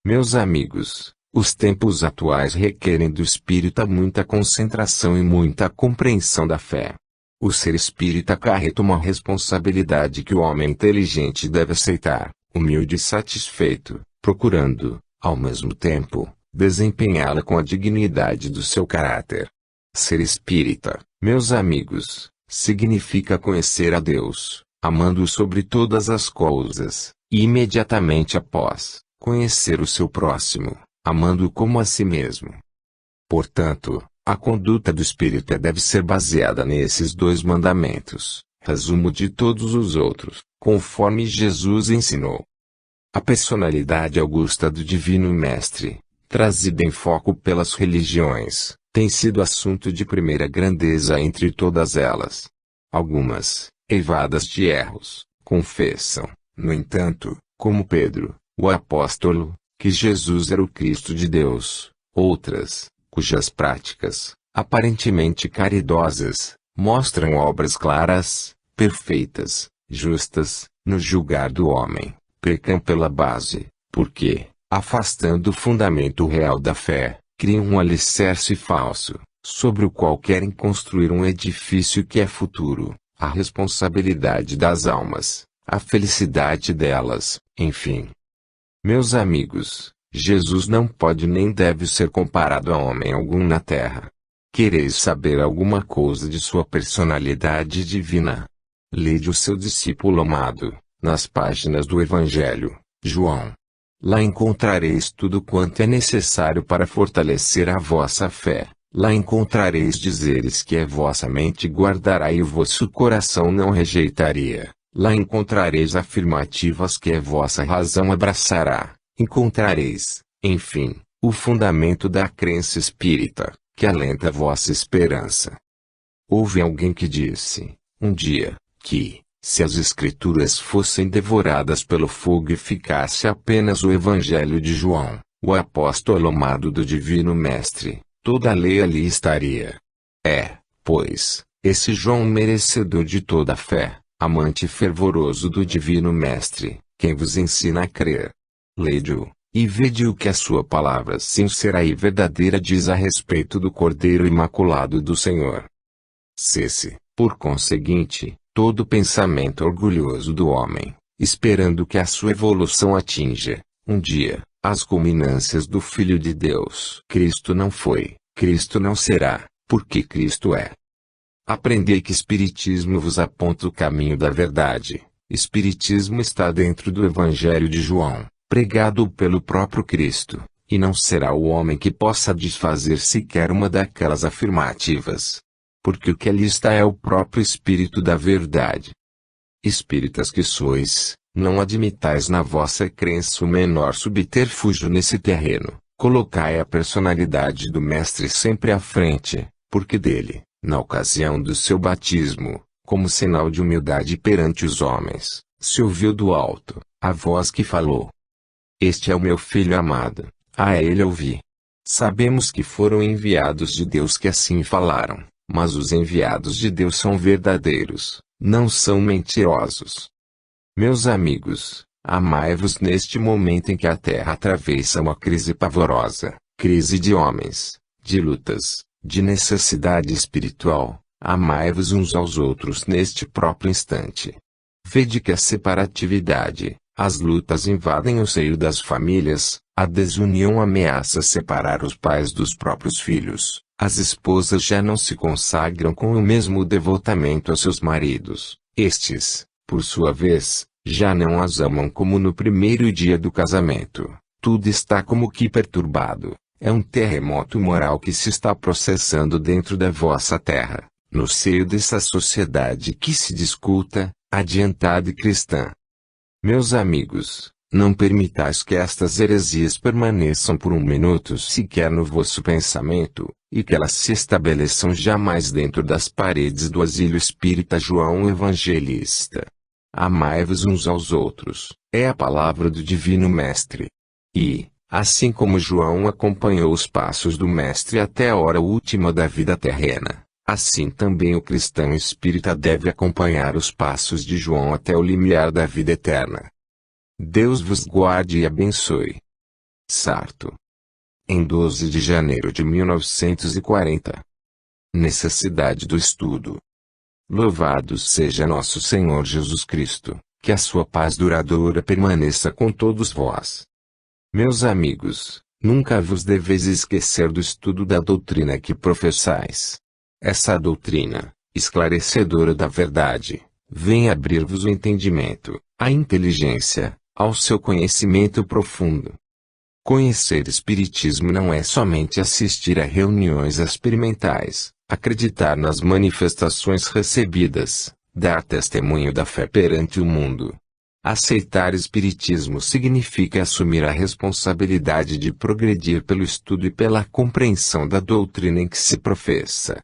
Meus amigos, os tempos atuais requerem do espírita muita concentração e muita compreensão da fé. O ser espírita acarreta uma responsabilidade que o homem inteligente deve aceitar, humilde e satisfeito, procurando, ao mesmo tempo, desempenhá-la com a dignidade do seu caráter. Ser espírita, meus amigos, significa conhecer a Deus, amando-o sobre todas as coisas, e imediatamente após, conhecer o seu próximo, amando-o como a si mesmo. Portanto, a conduta do espírita deve ser baseada nesses dois mandamentos, resumo de todos os outros, conforme Jesus ensinou. A personalidade augusta do Divino Mestre, trazida em foco pelas religiões, tem sido assunto de primeira grandeza entre todas elas. Algumas, eivadas de erros, confessam, no entanto, como Pedro, o apóstolo, que Jesus era o Cristo de Deus. Outras, cujas práticas, aparentemente caridosas, mostram obras claras, perfeitas, justas, no julgar do homem, pecam pela base, porque, afastando o fundamento real da fé, criam um alicerce falso, sobre o qual querem construir um edifício que é futuro, a responsabilidade das almas, a felicidade delas, enfim. Meus amigos, Jesus não pode nem deve ser comparado a homem algum na terra. Quereis saber alguma coisa de sua personalidade divina? Lede o seu discípulo amado, nas páginas do Evangelho, João. Lá encontrareis tudo quanto é necessário para fortalecer a vossa fé. Lá encontrareis dizeres que a vossa mente guardará e o vosso coração não rejeitaria. Lá encontrareis afirmativas que a vossa razão abraçará. Encontrareis, enfim, o fundamento da crença espírita, que alenta a vossa esperança. Houve alguém que disse, um dia, que, se as Escrituras fossem devoradas pelo fogo e ficasse apenas o Evangelho de João, o apóstolo amado do Divino Mestre, toda a lei ali estaria. É, pois, esse João merecedor de toda a fé, amante fervoroso do Divino Mestre, quem vos ensina a crer. Lede-o, e vede o que a sua palavra sincera e verdadeira diz a respeito do Cordeiro Imaculado do Senhor. Cesse, por conseguinte, todo pensamento orgulhoso do homem, esperando que a sua evolução atinja, um dia, as culminâncias do Filho de Deus. Cristo não foi, Cristo não será, porque Cristo é. Aprendei que Espiritismo vos aponta o caminho da verdade. Espiritismo está dentro do Evangelho de João, pregado pelo próprio Cristo, e não será o homem que possa desfazer sequer uma daquelas afirmativas. Porque o que ali está é o próprio Espírito da verdade. Espíritas que sois, não admitais na vossa crença o menor subterfúgio nesse terreno, colocai a personalidade do Mestre sempre à frente, porque dele, na ocasião do seu batismo, como sinal de humildade perante os homens, se ouviu do alto, a voz que falou. Este é o meu filho amado, a ele ouvi. Sabemos que foram enviados de Deus que assim falaram, mas os enviados de Deus são verdadeiros, não são mentirosos. Meus amigos, amai-vos neste momento em que a Terra atravessa uma crise pavorosa, crise de homens, de lutas, de necessidade espiritual, amai-vos uns aos outros neste próprio instante. Vede que a separatividade, as lutas invadem o seio das famílias, a desunião ameaça separar os pais dos próprios filhos, as esposas já não se consagram com o mesmo devotamento a seus maridos, estes, por sua vez, já não as amam como no primeiro dia do casamento, tudo está como que perturbado, é um terremoto moral que se está processando dentro da vossa terra, no seio dessa sociedade que se discuta, adiantada e cristã. Meus amigos, não permitais que estas heresias permaneçam por um minuto sequer no vosso pensamento, e que elas se estabeleçam jamais dentro das paredes do asilo espírita João Evangelista. Amai-vos uns aos outros, é a palavra do Divino Mestre. E, assim como João acompanhou os passos do Mestre até a hora última da vida terrena, assim também o cristão espírita deve acompanhar os passos de João até o limiar da vida eterna. Deus vos guarde e abençoe. Sarto. Em 12 de janeiro de 1940. Necessidade do estudo. Louvado seja nosso Senhor Jesus Cristo, que a sua paz duradoura permaneça com todos vós. Meus amigos, nunca vos deveis esquecer do estudo da doutrina que professais. Essa doutrina, esclarecedora da verdade, vem abrir-vos o entendimento, a inteligência, ao seu conhecimento profundo. Conhecer Espiritismo não é somente assistir a reuniões experimentais, acreditar nas manifestações recebidas, dar testemunho da fé perante o mundo. Aceitar Espiritismo significa assumir a responsabilidade de progredir pelo estudo e pela compreensão da doutrina em que se professa.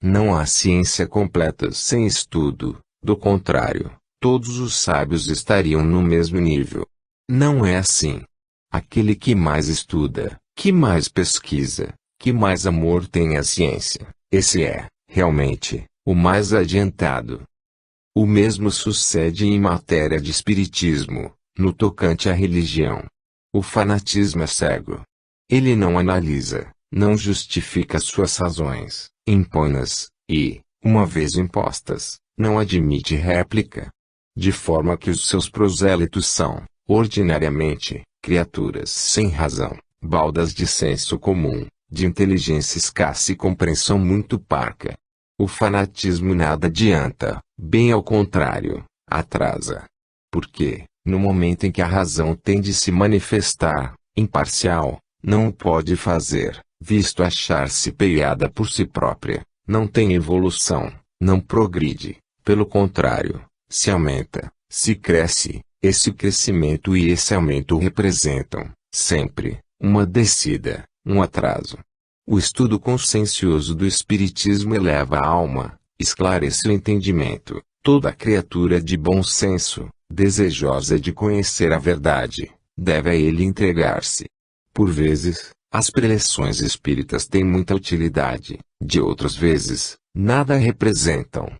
Não há ciência completa sem estudo, do contrário, todos os sábios estariam no mesmo nível. Não é assim. Aquele que mais estuda, que mais pesquisa, Que mais amor tem a ciência? Esse é, realmente, o mais adiantado. O mesmo sucede em matéria de espiritismo, no tocante à religião. O fanatismo é cego. Ele não analisa, não justifica suas razões, impõe-nas, e, uma vez impostas, não admite réplica. De forma que os seus prosélitos são, ordinariamente, criaturas sem razão, baldas de senso comum, de inteligência escassa e compreensão muito parca. O fanatismo nada adianta, bem ao contrário, atrasa. Porque, no momento em que a razão tem de se manifestar, imparcial, não o pode fazer, visto achar-se peiada por si própria, não tem evolução, não progride, pelo contrário, se aumenta, se cresce. Esse crescimento e esse aumento representam, sempre, uma descida, um atraso. O estudo consciencioso do Espiritismo eleva a alma, esclarece o entendimento. Toda criatura de bom senso, desejosa de conhecer a verdade, deve a ele entregar-se. Por vezes, as preleções espíritas têm muita utilidade, de outras vezes, nada representam.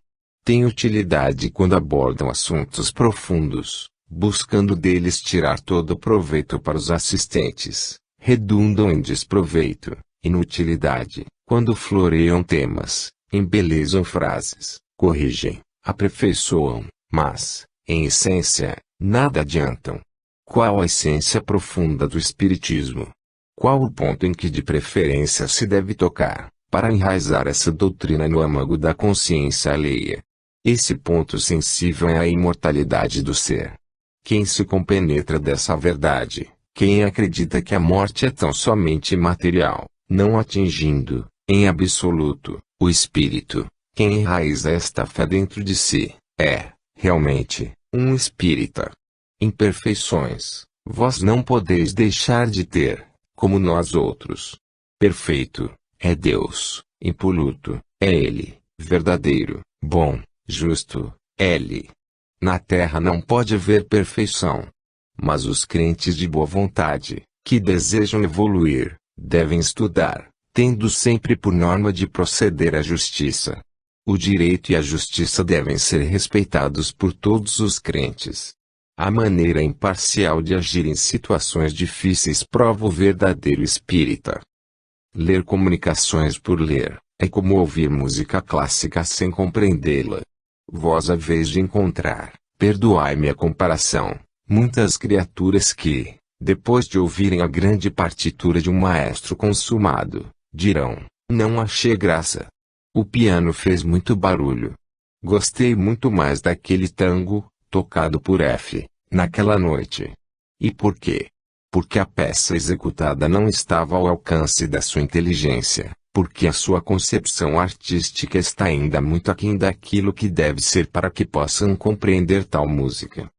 Têm utilidade quando abordam assuntos profundos, buscando deles tirar todo o proveito para os assistentes, redundam em desproveito, inutilidade, quando floreiam temas, embelezam frases, corrigem, aperfeiçoam, mas, em essência, nada adiantam. Qual a essência profunda do Espiritismo? Qual o ponto em que de preferência se deve tocar, para enraizar essa doutrina no âmago da consciência alheia? Esse ponto sensível é a imortalidade do ser. Quem se compenetra dessa verdade, quem acredita que a morte é tão somente material, não atingindo, em absoluto, o espírito, quem enraiza esta fé dentro de si, é, realmente, um espírita. Imperfeições, vós não podeis deixar de ter, como nós outros. Perfeito, é Deus, impoluto, é Ele, verdadeiro, bom, justo, Ele. Na terra não pode haver perfeição. Mas os crentes de boa vontade, que desejam evoluir, devem estudar, tendo sempre por norma de proceder à justiça. O direito e a justiça devem ser respeitados por todos os crentes. A maneira imparcial de agir em situações difíceis prova o verdadeiro espírita. Ler comunicações por ler, é como ouvir música clássica sem compreendê-la. Vós haveis de encontrar, perdoai-me a comparação, muitas criaturas que, depois de ouvirem a grande partitura de um maestro consumado, dirão, não achei graça. O piano fez muito barulho. Gostei muito mais daquele tango, tocado por F, naquela noite. E por quê? Porque a peça executada não estava ao alcance da sua inteligência, porque a sua concepção artística está ainda muito aquém daquilo que deve ser para que possam compreender tal música.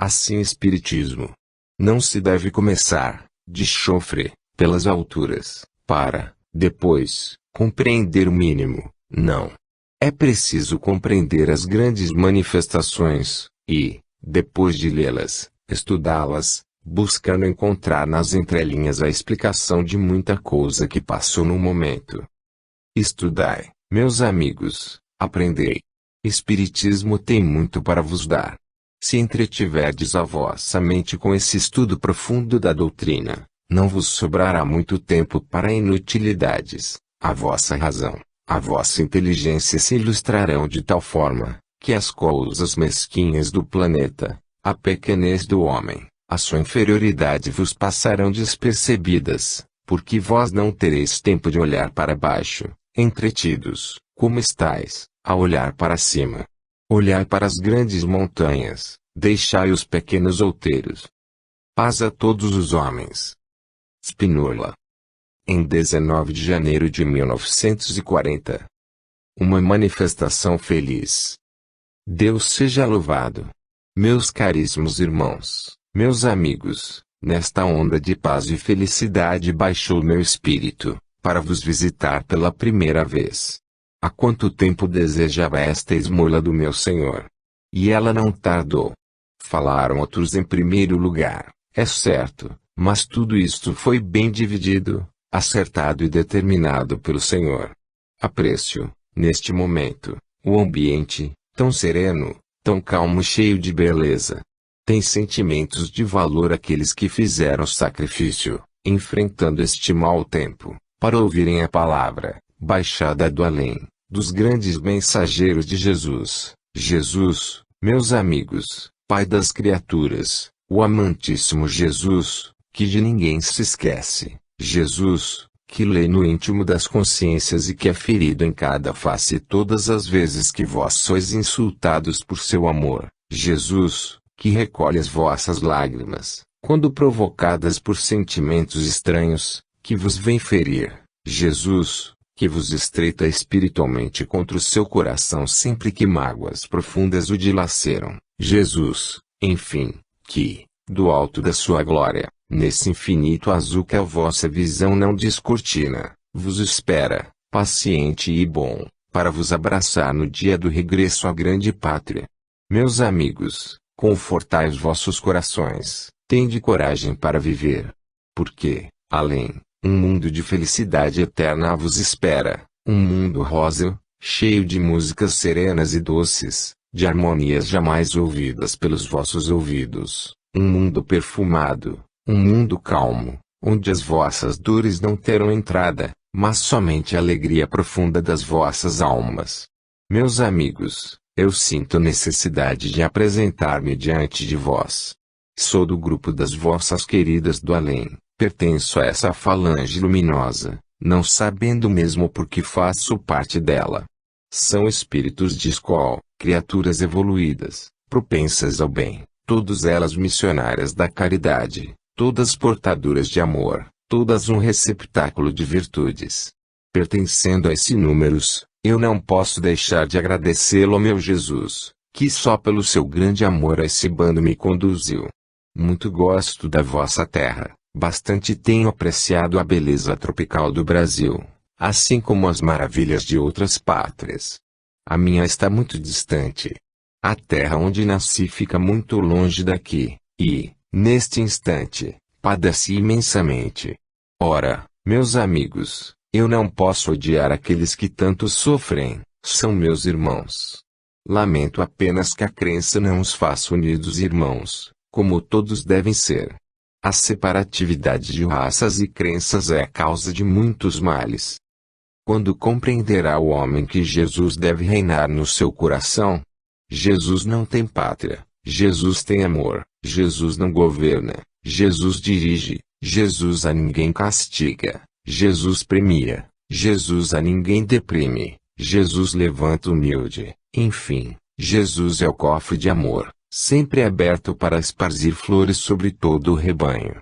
Assim Espiritismo. Não se deve começar, de chofre, pelas alturas, para, depois, compreender o mínimo, não. É preciso compreender as grandes manifestações, e, depois de lê-las, estudá-las, buscando encontrar nas entrelinhas a explicação de muita coisa que passou no momento. Estudai, meus amigos, aprendei. Espiritismo tem muito para vos dar. Se entretiverdes a vossa mente com esse estudo profundo da doutrina, não vos sobrará muito tempo para inutilidades. A vossa razão, a vossa inteligência se ilustrarão de tal forma, que as coisas mesquinhas do planeta, a pequenez do homem, a sua inferioridade vos passarão despercebidas, porque vós não tereis tempo de olhar para baixo, entretidos, como estáis, a olhar para cima. Olhai para as grandes montanhas, deixai os pequenos outeiros. Paz a todos os homens. Spínola. Em 19 de janeiro de 1940. Uma manifestação feliz. Deus seja louvado. Meus caríssimos irmãos, meus amigos, nesta onda de paz e felicidade baixou meu espírito, para vos visitar pela primeira vez. Há quanto tempo desejava esta esmola do meu Senhor? E ela não tardou. Falaram outros em primeiro lugar, é certo, mas tudo isto foi bem dividido, acertado e determinado pelo Senhor. Aprecio, neste momento, o ambiente, tão sereno, tão calmo e cheio de beleza. Tem sentimentos de valor aqueles que fizeram sacrifício, enfrentando este mau tempo, para ouvirem a palavra, baixada do além, dos grandes mensageiros de Jesus. Jesus, meus amigos, Pai das criaturas, o amantíssimo Jesus, que de ninguém se esquece. Jesus, que lê no íntimo das consciências e que é ferido em cada face todas as vezes que vós sois insultados por seu amor. Jesus, que recolhe as vossas lágrimas, quando provocadas por sentimentos estranhos, que vos vêm ferir. Jesus, que vos estreita espiritualmente contra o seu coração sempre que mágoas profundas o dilaceram. Jesus, enfim, que, do alto da sua glória, nesse infinito azul que a vossa visão não descortina, vos espera, paciente e bom, para vos abraçar no dia do regresso à grande pátria. Meus amigos, confortai os vossos corações, tende coragem para viver. Porque, além, um mundo de felicidade eterna vos espera, um mundo rosa, cheio de músicas serenas e doces, de harmonias jamais ouvidas pelos vossos ouvidos, um mundo perfumado, um mundo calmo, onde as vossas dores não terão entrada, mas somente a alegria profunda das vossas almas. Meus amigos, eu sinto necessidade de apresentar-me diante de vós. Sou do grupo das vossas queridas do além, pertenço a essa falange luminosa, não sabendo mesmo por que faço parte dela. São espíritos de escola, criaturas evoluídas, propensas ao bem, todas elas missionárias da caridade, todas portadoras de amor, todas um receptáculo de virtudes. Pertencendo a esse números, eu não posso deixar de agradecê-lo ao meu Jesus, que só pelo seu grande amor a esse bando me conduziu. Muito gosto da vossa terra, bastante tenho apreciado a beleza tropical do Brasil, assim como as maravilhas de outras pátrias. A minha está muito distante. A terra onde nasci fica muito longe daqui, e, neste instante, padeci imensamente. Ora, meus amigos, eu não posso odiar aqueles que tanto sofrem, são meus irmãos. Lamento apenas que a crença não os faça unidos irmãos, como todos devem ser. A separatividade de raças e crenças é a causa de muitos males. Quando compreenderá o homem que Jesus deve reinar no seu coração? Jesus não tem pátria, Jesus tem amor, Jesus não governa, Jesus dirige, Jesus a ninguém castiga, Jesus premia, Jesus a ninguém deprime, Jesus levanta o humilde, enfim, Jesus é o cofre de amor, sempre aberto para esparzir flores sobre todo o rebanho.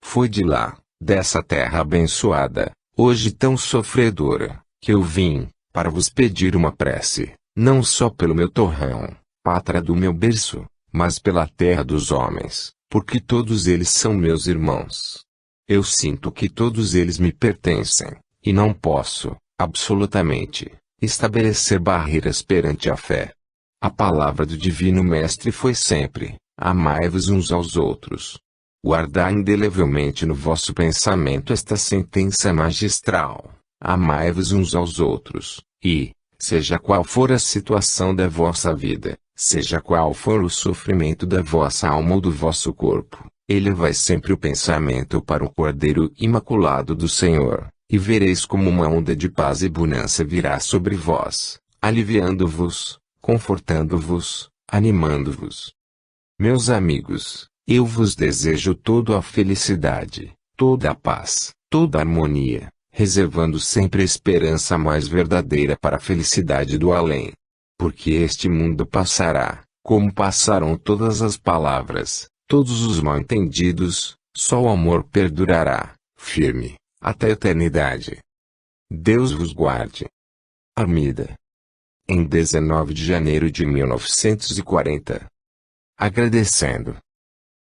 Foi de lá, dessa terra abençoada, hoje tão sofredora, que eu vim, para vos pedir uma prece, não só pelo meu torrão, pátria do meu berço, mas pela terra dos homens, porque todos eles são meus irmãos. Eu sinto que todos eles me pertencem, e não posso, absolutamente, estabelecer barreiras perante a fé. A palavra do Divino Mestre foi sempre: amai-vos uns aos outros. Guardai indelevelmente no vosso pensamento esta sentença magistral: amai-vos uns aos outros, e, seja qual for a situação da vossa vida, seja qual for o sofrimento da vossa alma ou do vosso corpo, elevai sempre o pensamento para o Cordeiro Imaculado do Senhor, e vereis como uma onda de paz e bonança virá sobre vós, aliviando-vos, confortando-vos, animando-vos. Meus amigos, eu vos desejo toda a felicidade, toda a paz, toda a harmonia, reservando sempre a esperança mais verdadeira para a felicidade do além. Porque este mundo passará, como passaram todas as palavras, todos os mal-entendidos, só o amor perdurará, firme, até a eternidade. Deus vos guarde. Armida. Em 19 de janeiro de 1940. Agradecendo.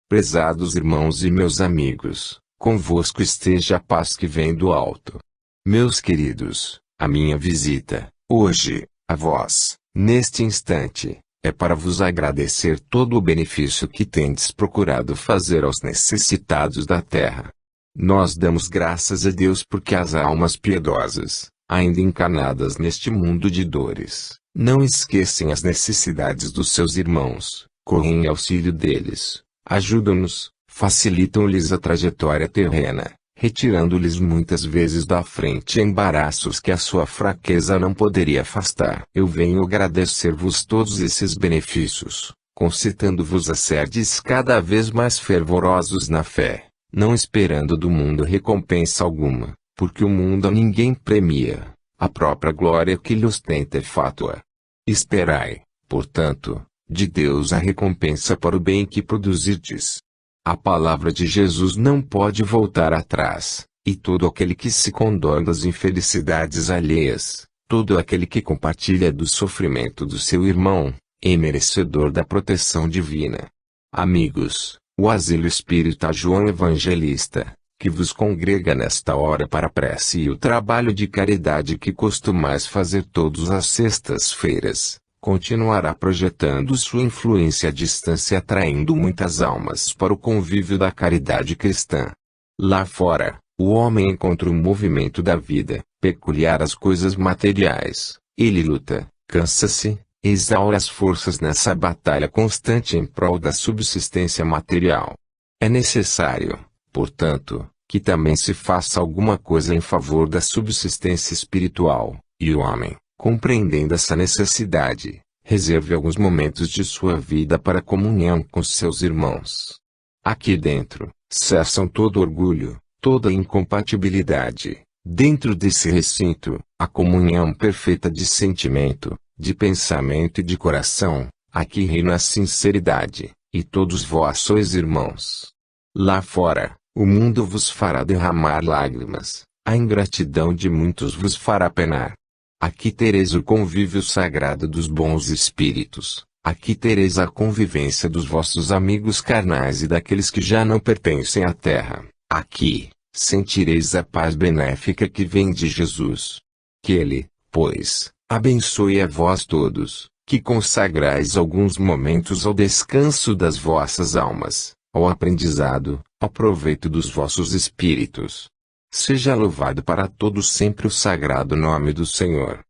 Prezados irmãos e meus amigos, convosco esteja a paz que vem do alto. Meus queridos, a minha visita, hoje, a vós, neste instante, é para vos agradecer todo o benefício que tendes procurado fazer aos necessitados da terra. Nós damos graças a Deus porque as almas piedosas, ainda encarnadas neste mundo de dores, não esquecem as necessidades dos seus irmãos, correm em auxílio deles, ajudam-nos, facilitam-lhes a trajetória terrena, retirando-lhes muitas vezes da frente embaraços que a sua fraqueza não poderia afastar. Eu venho agradecer-vos todos esses benefícios, concitando-vos a serdes cada vez mais fervorosos na fé, não esperando do mundo recompensa alguma, porque o mundo a ninguém premia, a própria glória que lhe ostenta é fátua. Esperai, portanto, de Deus a recompensa para o bem que produzirdes. A palavra de Jesus não pode voltar atrás, e todo aquele que se condói das infelicidades alheias, todo aquele que compartilha do sofrimento do seu irmão, é merecedor da proteção divina. Amigos, o asilo espírita João Evangelista, que vos congrega nesta hora para a prece e o trabalho de caridade que costumais fazer todas as sextas-feiras, continuará projetando sua influência à distância, atraindo muitas almas para o convívio da caridade cristã. Lá fora, o homem encontra o movimento da vida, peculiar às coisas materiais. Ele luta, cansa-se, exaure as forças nessa batalha constante em prol da subsistência material. É necessário, portanto, que também se faça alguma coisa em favor da subsistência espiritual, e o homem, compreendendo essa necessidade, reserve alguns momentos de sua vida para a comunhão com seus irmãos. Aqui dentro, cessam todo orgulho, toda incompatibilidade. Dentro desse recinto, a comunhão perfeita de sentimento, de pensamento e de coração. Aqui reina a sinceridade, e todos vós sois irmãos. Lá fora, o mundo vos fará derramar lágrimas, a ingratidão de muitos vos fará penar. Aqui tereis o convívio sagrado dos bons espíritos, aqui tereis a convivência dos vossos amigos carnais e daqueles que já não pertencem à terra. Aqui, sentireis a paz benéfica que vem de Jesus. Que Ele, pois, abençoe a vós todos, que consagrais alguns momentos ao descanso das vossas almas, ao aprendizado, ao proveito dos vossos espíritos. Seja louvado para todos sempre o sagrado nome do Senhor.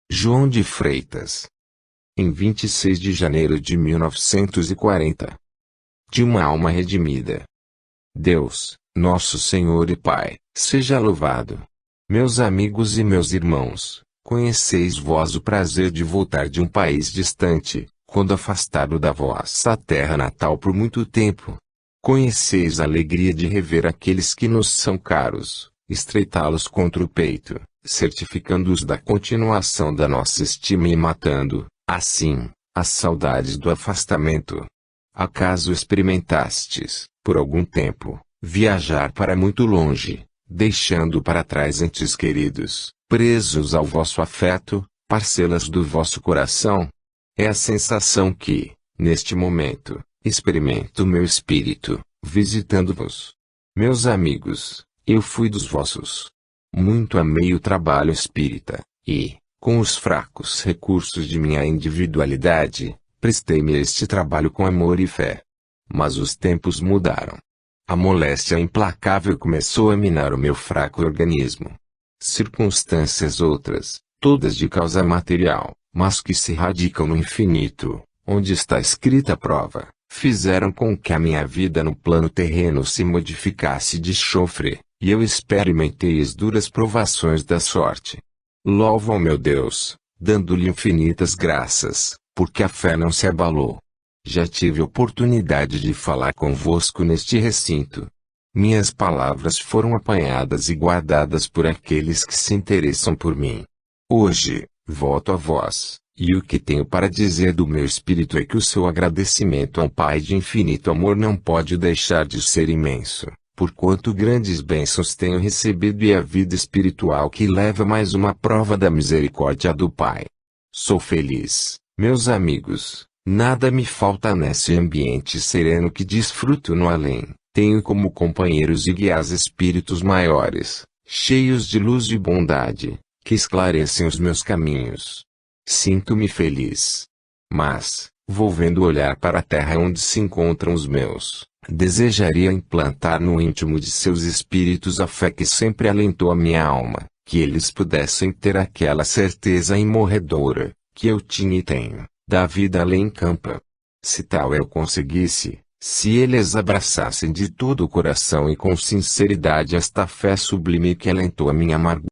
João de Freitas. Em 26 de janeiro de 1940. De uma alma redimida. Deus, nosso Senhor e Pai, seja louvado. Meus amigos e meus irmãos, conheceis vós o prazer de voltar de um país distante, quando afastado da vossa terra natal por muito tempo. Conheceis a alegria de rever aqueles que nos são caros, estreitá-los contra o peito, certificando-os da continuação da nossa estima e matando, assim, as saudades do afastamento. Acaso experimentastes, por algum tempo, viajar para muito longe, deixando para trás entes queridos, presos ao vosso afeto, parcelas do vosso coração? É a sensação que, neste momento, experimento o meu espírito, visitando-vos. Meus amigos, eu fui dos vossos. Muito amei o trabalho espírita, e, com os fracos recursos de minha individualidade, prestei-me a este trabalho com amor e fé. Mas os tempos mudaram. A moléstia implacável começou a minar o meu fraco organismo. Circunstâncias outras, todas de causa material, mas que se radicam no infinito, onde está escrita a prova, fizeram com que a minha vida no plano terreno se modificasse de chofre, e eu experimentei as duras provações da sorte. Louvo ao meu Deus, dando-lhe infinitas graças, porque a fé não se abalou. Já tive oportunidade de falar convosco neste recinto. Minhas palavras foram apanhadas e guardadas por aqueles que se interessam por mim. Hoje, volto a vós, e o que tenho para dizer do meu espírito é que o seu agradecimento ao Pai de infinito amor não pode deixar de ser imenso, porquanto grandes bênçãos tenho recebido e a vida espiritual que leva mais uma prova da misericórdia do Pai. Sou feliz, meus amigos. Nada me falta nesse ambiente sereno que desfruto no além. Tenho como companheiros e guias espíritos maiores, cheios de luz e bondade, que esclarecem os meus caminhos. Sinto-me feliz. Mas, Volvendo o olhar para a terra onde se encontram os meus, desejaria implantar no íntimo de seus espíritos a fé que sempre alentou a minha alma, que eles pudessem ter aquela certeza imorredora, que eu tinha e tenho, da vida além campa. Se tal eu conseguisse, se eles abraçassem de todo o coração e com sinceridade esta fé sublime que alentou a minha amargura,